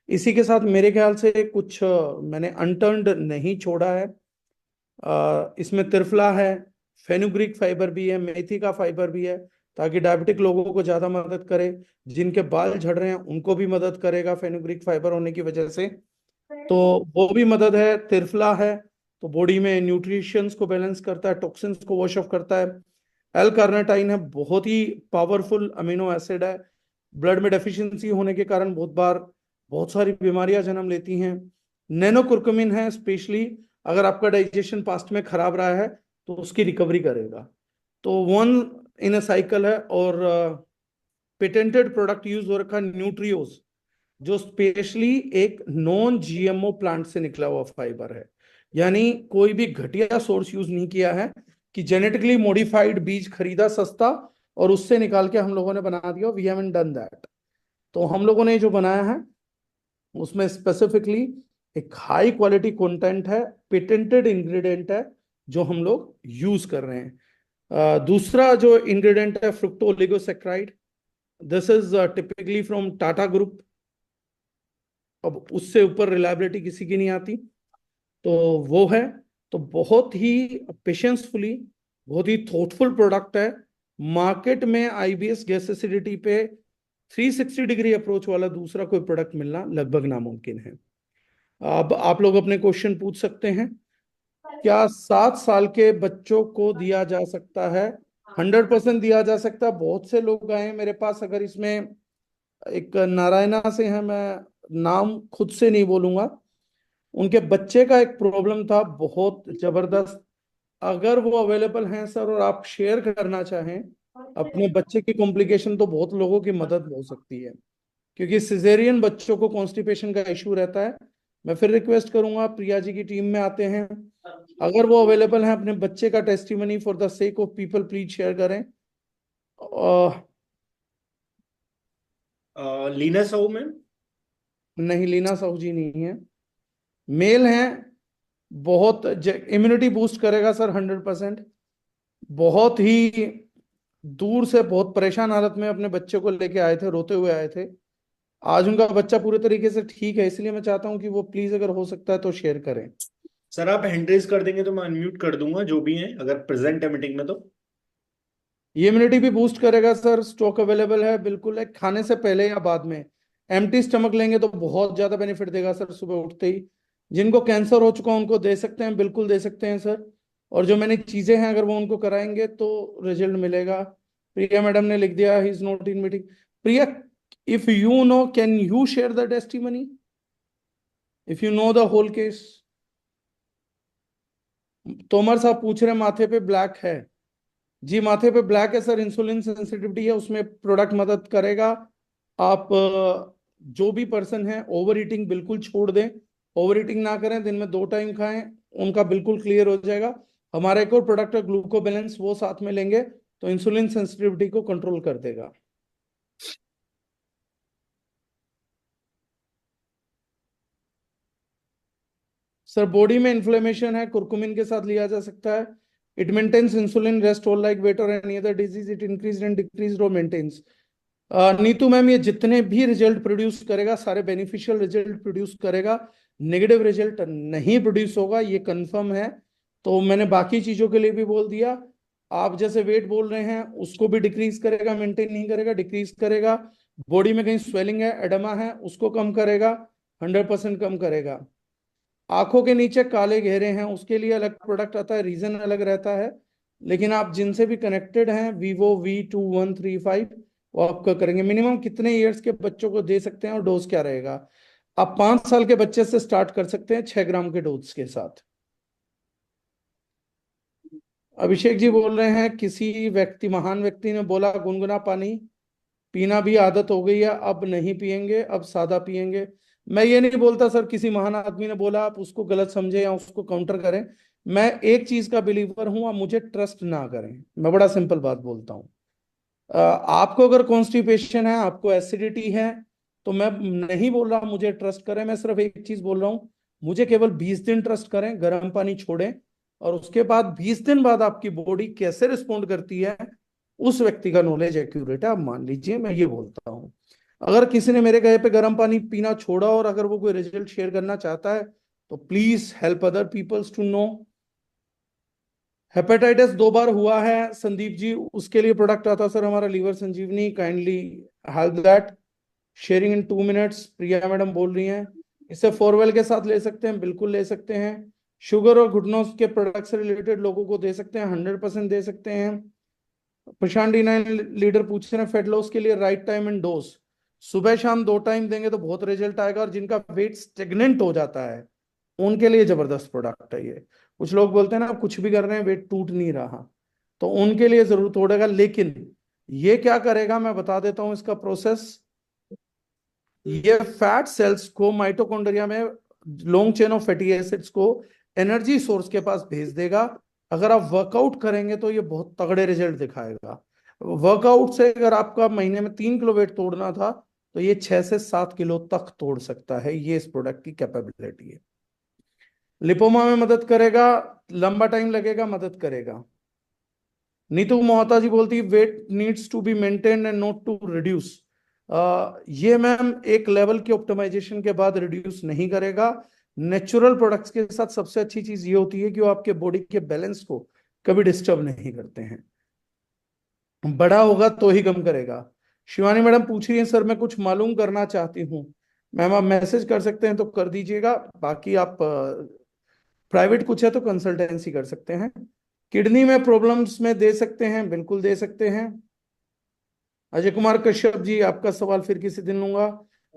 A: इसी के साथ मेरे ख्याल से कुछ मैंने अनटर्न्ड नहीं छोड़ा है। इसमें त्रिफला है, फेनुग्रीक फाइबर भी है, मेथी का फाइबर भी है, ताकि डायबिटिक लोगों को ज्यादा मदद करे। जिनके बाल झड़ रहे हैं उनको भी मदद करेगा फेनुग्रीक फाइबर होने की वजह से, तो वो भी मदद है। त्रिफला है तो बॉडी में न्यूट्रिशंस को बैलेंस करता है, टॉक्सिन्स को वॉश ऑफ करता है। एल कार्निटाइन है, बहुत ही पावरफुल अमीनो एसिड है। ब्लड में डेफिशिएंसी होने के कारण बहुत बार बहुत सारी बीमारियां जन्म लेती हैं। नैनो कुर्कुमिन है, स्पेशली अगर आपका डाइजेशन पास्ट में खराब रहा है तो उसकी रिकवरी करेगा। तो वन इन अ साइकिल है। और पेटेंटेड प्रोडक्ट यूज हो रखा न्यूट्रियोज, जो स्पेशली एक नॉन जीएमओ प्लांट से निकला हुआ फाइबर है। यानी कोई भी घटिया सोर्स यूज नहीं किया है कि जेनेटिकली मॉडिफाइड बीज खरीदा सस्ता और उससे निकाल के हम लोगों ने बना दिया। We haven't done that. तो हम लोगों ने जो बनाया है उसमें स्पेसिफिकली एक हाई क्वालिटी कंटेंट है, पेटेंटेड इंग्रेडिएंट है जो हम लोग यूज कर रहे हैं। दूसरा जो इंग्रेडिएंट है fructooligosaccharide, this is typically from Tata group. अब उससे ऊपर रिलायबिलिटी किसी की नहीं आती, तो वो है। तो बहुत ही पेशेंसफुली, बहुत ही थॉटफुल प्रोडक्ट है। मार्केट में आईबीएस गैस एसिडिटी पे 360 डिग्री अप्रोच वाला दूसरा कोई प्रोडक्ट मिलना लगभग नामुमकिन है। अब आप लोग अपने क्वेश्चन पूछ सकते हैं। क्या 7 साल के बच्चों को दिया जा सकता है? 100% दिया जा सकता है। बहुत से लोग आए हैं मेरे पास, अगर इसमें एक नारायणा से है, मैं नाम खुद से नहीं बोलूंगा। उनके बच्चे का एक प्रॉब्लम था बहुत जबरदस्त। अगर वो अवेलेबल हैं सर और आप शेयर करना चाहें अपने बच्चे की कॉम्प्लिकेशन, तो बहुत लोगों की मदद हो सकती है, क्योंकि सिजेरियन बच्चों को कॉन्स्टिपेशन का इशू रहता है। मैं फिर रिक्वेस्ट करूंगा, प्रिया जी की टीम में आते हैं, अगर वो अवेलेबल हैं अपने बच्चे का testimony for the sake of people please share करें।
C: लीना साहू मैम।
A: नहीं, लीना साहू जी नहीं है, मेल हैं। बहुत इम्यूनिटी बूस्ट करेगा सर 100%। बहुत ही दूर से बहुत परेशान हालत में अपने बच्चे को लेके आए थे, रोते हुए आए थे। आज उनका बच्चा पूरे तरीके से ठीक है, इसलिए मैं चाहता हूं कि वो प्लीज अगर हो सकता है तो शेयर करें।
C: सर आप हैंड रेज कर देंगे तो मैं अनम्यूट कर दूंगा जो भी है, अगर प्रेजेंट है मीटिंग में तो।
A: ये इम्यूनिटी भी बूस्ट करेगा सर, स्टॉक अवेलेबल है बिल्कुल है, खाने से पहले या बाद में। एम्प्टी स्टमक लेंगे तो बहुत ज्यादा बेनिफिट देगा सर सुबह उठते ही। जिनको कैंसर हो चुका है उनको दे सकते हैं, बिल्कुल दे सकते हैं सर। और जो मैंने चीजें हैं अगर वो उनको कराएंगे तो रिजल्ट मिलेगा। प्रिया मैडम ने लिख दिया he is not in meeting. Priya, if you know can you share the testimony, if you know the whole case. Tomar साहब पूछ रहे हैं माथे पे ब्लैक है। जी माथे पे ब्लैक है सर, इंसुलिन सेंसिटिविटी है, उसमें प्रोडक्ट मदद करेगा। आप जो भी पर्सन है ओवर ईटिंग बिल्कुल छोड़ दें, ओवर ईटिंग ना करें, दिन में 2 टाइम खाएं, उनका बिल्कुल क्लियर हो जाएगा। हमारा एक और प्रोडक्ट है ग्लूको बैलेंस, वो साथ में लेंगे तो इंसुलिन सेंसिटिविटी को कंट्रोल कर देगा। सर बॉडी में इन्फ्लेमेशन है, कुरकुमिन के साथ लिया जा सकता है। It maintains insulin rest all like weight और any other disease, it increase and decrease और मेंटेन्स। नीतू मैम, ये जितने भी रिजल्ट प्रोड्यूस करेगा सारे बेनिफिशियल रिजल्ट प्रोड्यूस करेगा, नेगेटिव रिजल्ट नहीं प्रोड्यूस होगा, ये कंफर्म है। तो मैंने बाकी चीजों के लिए भी बोल दिया। आप जैसे वेट बोल रहे हैं उसको भी डिक्रीज करेगा, मेंटेन नहीं करेगा, डिक्रीज करेगा। बॉडी में कहीं स्वेलिंग है, एडमा है, उसको कम करेगा, 100% कम करेगा। आंखों के नीचे काले घेरे हैं उसके लिए अलग प्रोडक्ट आता है, रीजन अलग रहता है। लेकिन आप जिनसे भी कनेक्टेड हैं, Vivo V2135, वो आपका करेंगे। मिनिमम कितने ईयर्स के बच्चों को दे सकते हैं और डोज क्या रहेगा? आप 5 साल के बच्चे से स्टार्ट कर सकते हैं 6 ग्राम के डोज के साथ। अभिषेक जी बोल रहे हैं किसी व्यक्ति, महान व्यक्ति ने बोला गुनगुना पानी पीना भी आदत हो गई है, अब नहीं पिएंगे, अब सादा पिएंगे। मैं ये नहीं बोलता सर किसी महान आदमी ने बोला आप उसको गलत समझे या उसको काउंटर करें। मैं एक चीज का बिलीवर हूं, आप मुझे ट्रस्ट ना करें, मैं बड़ा सिंपल बात बोलता हूं। आपको अगर कॉन्स्टिपेशन है, आपको एसिडिटी है, तो मैं नहीं बोल रहा मुझे ट्रस्ट करें, मैं सिर्फ एक चीज बोल रहा हूं, मुझे केवल 20 दिन ट्रस्ट करें, गर्म पानी छोड़ें, और उसके बाद 20 दिन बाद आपकी बॉडी कैसे रिस्पॉन्ड करती है उस व्यक्ति का नॉलेज एक्यूरेट है, आप मान लीजिए, मैं ये बोलता हूँ। अगर किसी ने मेरे कहे पे गर्म पानी पीना छोड़ा और अगर वो कोई रिजल्ट शेयर करना चाहता है तो please help other peoples to know. Hepatitis 2 बार हुआ है संदीप जी, उसके लिए प्रोडक्ट आता सर हमारा liver Sanjeevani, kindly help that, sharing in 2 minutes. Priya madam बोल रही हैं इसे फोरवेल के साथ ले सकते हैं, बिल्कुल ले सकते हैं। शुगर और घुटनों के प्रोडक्ट से रिलेटेड लोगों को दे सकते हैं, 100% दे सकते हैं। प्रशांत D9 लीडर पूछ रहे हैं फेट लॉस के लिए राइट टाइम एंड डोज। सुबह शाम 2 टाइम देंगे तो बहुत रिजल्ट आएगा, और जिनका वेट स्टेगनेंट हो जाता है उनके लिए जबरदस्त प्रोडक्ट है ये। कुछ लोग बोलते हैं ना आप कुछ भी कर रहे हैं वेट टूट नहीं रहा, तो उनके लिए जरूर तोड़ेगा। लेकिन ये क्या करेगा मैं बता देता हूं इसका प्रोसेस। ये फैट सेल्स को माइटोकॉन्ड्रिया में, long chain of fatty acids को एनर्जी सोर्स के पास भेज देगा। अगर आप वर्कआउट करेंगे तो ये बहुत तगड़े रिजल्ट दिखाएगा। वर्कआउट से अगर आपका महीने में 3 किलो वेट तोड़ना था तो ये 6 से 7 किलो तक तोड़ सकता है, ये इस प्रोडक्ट की कैपेबिलिटी है। लिपोमा में मदद करेगा, लंबा टाइम लगेगा, मदद करेगा। नीतू मोहता जी बोलती है weight needs to be maintain and not to reduce. ये मैम एक लेवल के ऑप्टिमाइजेशन के बाद रिड्यूस नहीं करेगा। नेचुरल प्रोडक्ट्स के साथ सबसे अच्छी चीज ये होती है कि वो आपके बॉडी के बैलेंस को कभी डिस्टर्ब नहीं करते हैं। बड़ा होगा तो ही कम करेगा। शिवानी मैडम पूछ रही है सर मैं कुछ मालूम करना चाहती हूँ। मैम आप मैसेज कर सकते हैं तो कर दीजिएगा, बाकी आप प्राइवेट कुछ है तो कंसल्टेंसी कर सकते हैं। किडनी में प्रॉब्लम्स में दे सकते हैं, बिल्कुल दे सकते हैं। अजय कुमार कश्यप जी आपका सवाल फिर किसी दिन लूंगा।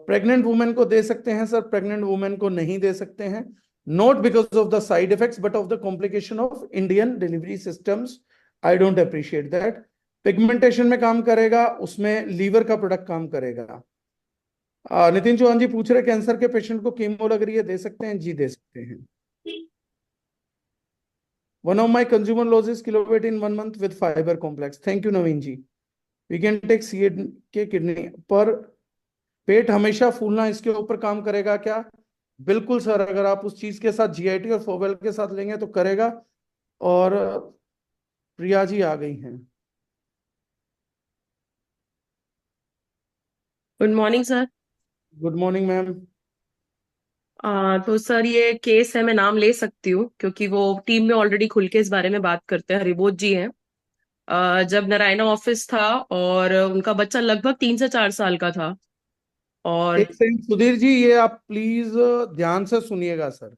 A: प्रेग्नेंट वुमेन को दे सकते हैं सर, प्रेग्नेंट वुमेन को नहीं दे सकते हैं, not because of the side effects but of the complication of Indian delivery systems. I don't appreciate that. Pigmentation में काम करेगा, उसमें लीवर का प्रोडक्ट काम करेगा। नितिन चौहान जी पूछ रहे कैंसर के पेशेंट को कीमो लग रही है, दे सकते हैं? जी दे सकते हैं। One of my consumer loses kilo weight in 1 month with fibre complex, thank you Naveen ji. We can take C K kidney पर पेट हमेशा फूलना इसके ऊपर काम करेगा क्या? बिल्कुल सर, अगर आप उस चीज के साथ GIT और फोवेल के साथ लेंगे तो करेगा। और प्रिया जी आ गई हैं।
D: Good morning sir.
A: Good morning ma'am.
D: तो सर ये केस है, मैं नाम ले सकती हूँ क्योंकि वो टीम में ऑलरेडी खुल के इस बारे में बात करते हैं। हरिबोध जी हैं। जब नारायणा ऑफिस था और उनका बच्चा लगभग 3 से 4 साल का था। और
A: एक सेकंड सुधीर जी, ये आप प्लीज ध्यान से सुनिएगा सर।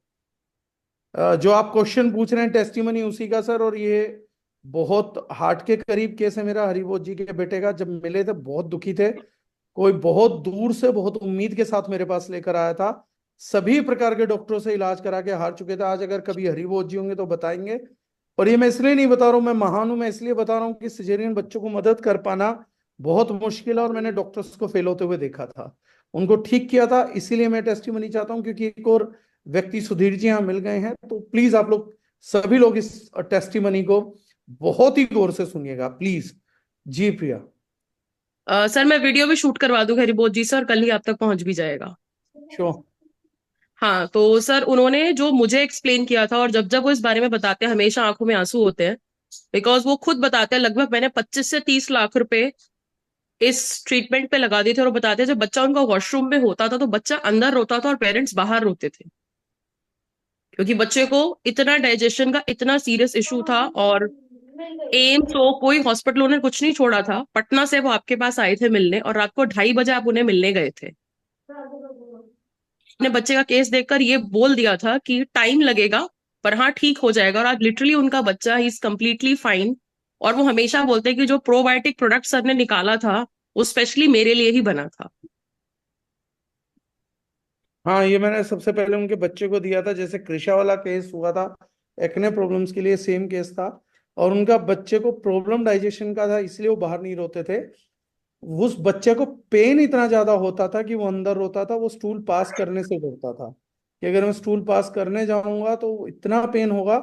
A: जो आप क्वेश्चन पूछ रहे हैं टेस्टिमनी उसी का सर, और ये बहुत हार्ट के करीब केस है मेरा। हरिबोध जी के बेटे का जब मिले थे बहुत दुखी थे। कोई बहुत दूर से बहुत उम्मीद के साथ मेरे पास लेकर आया था। सभी प्रकार के डॉक्टरों से इलाज करा के हार चुके थे। आज अगर कभी हरिबोध जी होंगे तो बताएंगे। और ये मैं इसलिए नहीं बता रहा हूँ मैं महान हूं, मैं इसलिए बता रहा हूँ कि सिजेरियन बच्चों को मदद कर पाना बहुत मुश्किल है, और मैंने डॉक्टर्स को फेल होते हुए देखा था। उनको ठीक किया था, इसीलिए मैं टेस्टिमनी चाहता हूँ, क्योंकि एक और व्यक्ति सुधीर जी यहाँ मिल गए हैं। तो प्लीज आप लोग सभी लोग इस टेस्टिमनी को बहुत ही गौर से सुनिएगा प्लीज। जी प्रिया।
D: सर मैं वीडियो भी शूट करवा दूंगा हरिबोध जी से, और कल ही आप तक पहुंच भी जाएगा।
A: श्योर।
D: हाँ तो सर उन्होंने जो मुझे एक्सप्लेन किया था, और जब जब वो इस बारे में बताते हैं हमेशा आंखों में आंसू होते हैं। बिकॉज वो खुद बताते हैं लगभग मैंने 25 से 30 लाख रुपए इस ट्रीटमेंट पे लगा दिए थे। और वो बताते हैं जब बच्चा उनका वॉशरूम में होता था तो बच्चा अंदर रोता था और पेरेंट्स बाहर रोते थे, क्योंकि बच्चे को इतना डाइजेशन का इतना सीरियस इशू था। और एम्स हो कोई हॉस्पिटल उन्हें कुछ नहीं छोड़ा था। पटना से वो आपके पास आए थे मिलने, और रात को 2:30 बजे आप उन्हें मिलने गए थे। अपने बच्चे का केस देखकर ये बोल दिया था कि टाइम लगेगा पर हाँ ठीक हो जाएगा। और आज लिटरली उनका बच्चा ही इज कम्प्लीटली फाइन। और वो हमेशा बोलते हैं कि जो प्रोबायोटिक प्रोडक्ट सर ने निकाला था वो स्पेशली मेरे लिए ही बना था।
A: हाँ, ये मैंने सबसे पहले उनके बच्चे को दिया था। जैसे कृषा वाला केस हुआ था एक्ने प्रॉब्लम्स के लिए, सेम केस था। और उनका बच्चे को प्रॉब्लम डाइजेशन का था, इसलिए वो बाहर नहीं रोते थे। उस बच्चे को पेन इतना ज्यादा होता था कि वो अंदर रोता था। वो स्टूल पास करने से डरता था कि अगर मैं स्टूल पास करने जाऊंगा तो इतना पेन होगा।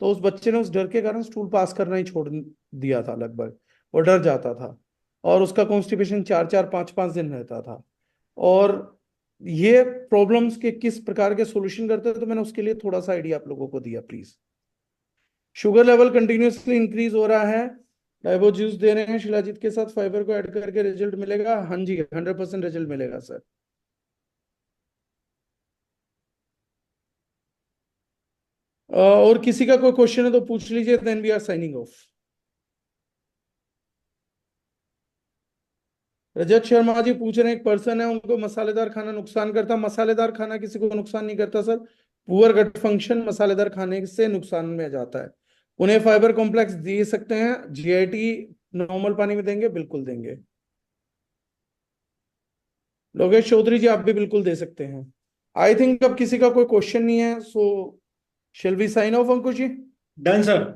A: तो उस बच्चे ने उस डर के कारण स्टूल पास करना ही छोड़ दिया था लगभग। वो डर जाता था। और उसका कॉन्स्टिपेशन 4 4 5 5 दिन रहता था। और ये प्रॉब्लम्स के किस प्रकार के सॉल्यूशन करते हैं, तो मैंने उसके लिए थोड़ा सा आइडिया आप लोगों को दिया please. Sugar level continuously increase हो रहा है। डाइबो जूस दे रहे हैं शिलाजीत के साथ, फाइबर को ऐड करके रिजल्ट मिलेगा। हाँ जी, 100% रिजल्ट मिलेगा सर। और किसी का कोई क्वेश्चन है तो पूछ लीजिए, then we are signing off. Rajat Sharma ji पूछ रहे हैं, एक पर्सन है उनको मसालेदार खाना नुकसान करता। मसालेदार खाना किसी को नुकसान नहीं करता सर। पुअर गट फंक्शन मसालेदार खाने से नुकसान में जाता है। उन्हें फाइबर कॉम्प्लेक्स दे सकते हैं, जीआईटी नॉर्मल पानी में देंगे, बिल्कुल देंगे। लोकेश चौधरी जी आप भी बिल्कुल दे सकते हैं। आई थिंक अब किसी का कोई क्वेश्चन नहीं है, so shall we sign off Ankush ji.
C: Done sir.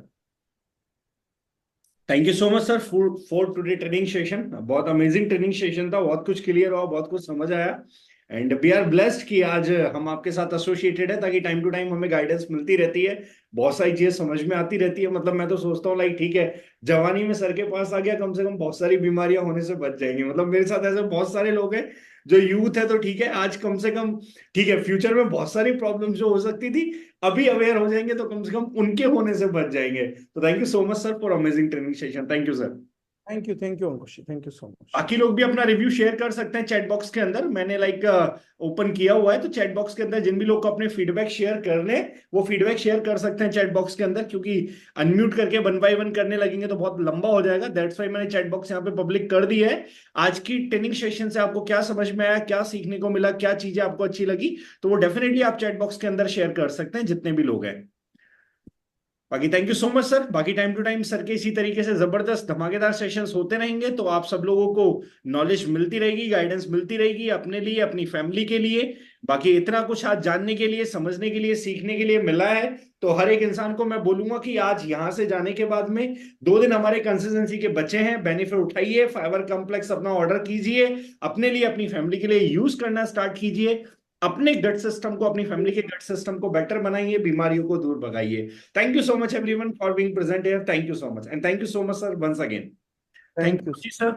C: Thank you so much sir for today training session. बहुत अमेजिंग ट्रेनिंग सेशन था, बहुत कुछ क्लियर हुआ, बहुत कुछ समझ आया। एंड वी आर ब्लेस्ड कि आज हम आपके साथ एसोसिएटेड है, ताकि टाइम टू टाइम हमें गाइडेंस मिलती रहती है। बहुत सारी चीजें समझ में आती रहती है। मतलब मैं तो सोचता हूँ लाइक ठीक है, जवानी में सर के पास आ गया, कम से कम बहुत सारी बीमारियां होने से बच जाएंगी। मतलब मेरे साथ ऐसे बहुत सारे लोग हैं जो यूथ है, तो ठीक है आज कम से कम ठीक है, फ्यूचर में बहुत सारी प्रॉब्लम्स जो हो सकती थी अभी अवेयर हो जाएंगे, तो कम से कम उनके होने से बच जाएंगे। तो thank you so much sir for amazing training session. Thank you sir.
A: Thank you Ankush ji, thank you so much.
C: बाकी लोग भी अपना रिव्यू शेयर कर सकते हैं चैट बॉक्स के अंदर। मैंने लाइक ओपन किया हुआ है, तो चैट बॉक्स के अंदर जिन भी लोग को अपने फीडबैक शेयर करने, वो फीडबैक शेयर कर सकते हैं चैट बॉक्स के अंदर। क्योंकि अनम्यूट करके 1 बाय 1 करने लगेंगे तो बहुत लंबा हो जाएगा। दैट्स वाई मैंने चैट बॉक्स यहाँ पे पब्लिक कर दी है। आज की ट्रेनिंग सेशन से आपको क्या समझ में आया, क्या सीखने को मिला, क्या चीजें आपको अच्छी लगी, तो वो डेफिनेटली आप चैट बॉक्स के अंदर शेयर कर सकते हैं, जितने भी लोग हैं। बाकी thank you so much sir. बाकी टाइम टू टाइम सर के इसी तरीके से जबरदस्त धमाकेदार सेशंस होते रहेंगे, तो आप सब लोगों को नॉलेज मिलती रहेगी, गाइडेंस मिलती रहेगी, अपने लिए अपनी फैमिली के लिए। बाकी इतना कुछ आज जानने के लिए, समझने के लिए, सीखने के लिए मिला है, तो हर एक इंसान को मैं बोलूंगा कि आज यहां से जाने के बाद में 2 दिन हमारे कंसिस्टेंसी के बचे हैं, बेनिफिट उठाइए, फाइबर कॉम्प्लेक्स अपना ऑर्डर कीजिए, अपने लिए अपनी फैमिली के लिए यूज करना स्टार्ट कीजिए, अपने गट सिस्टम को, अपनी फैमिली के गट सिस्टम को बेटर बनाइए, बीमारियों को दूर भगाइए। Thank you so much, everyone, for being present here. Thank you so much. And thank you so much, sir, once again. Thank
A: thank you.
C: you, sir.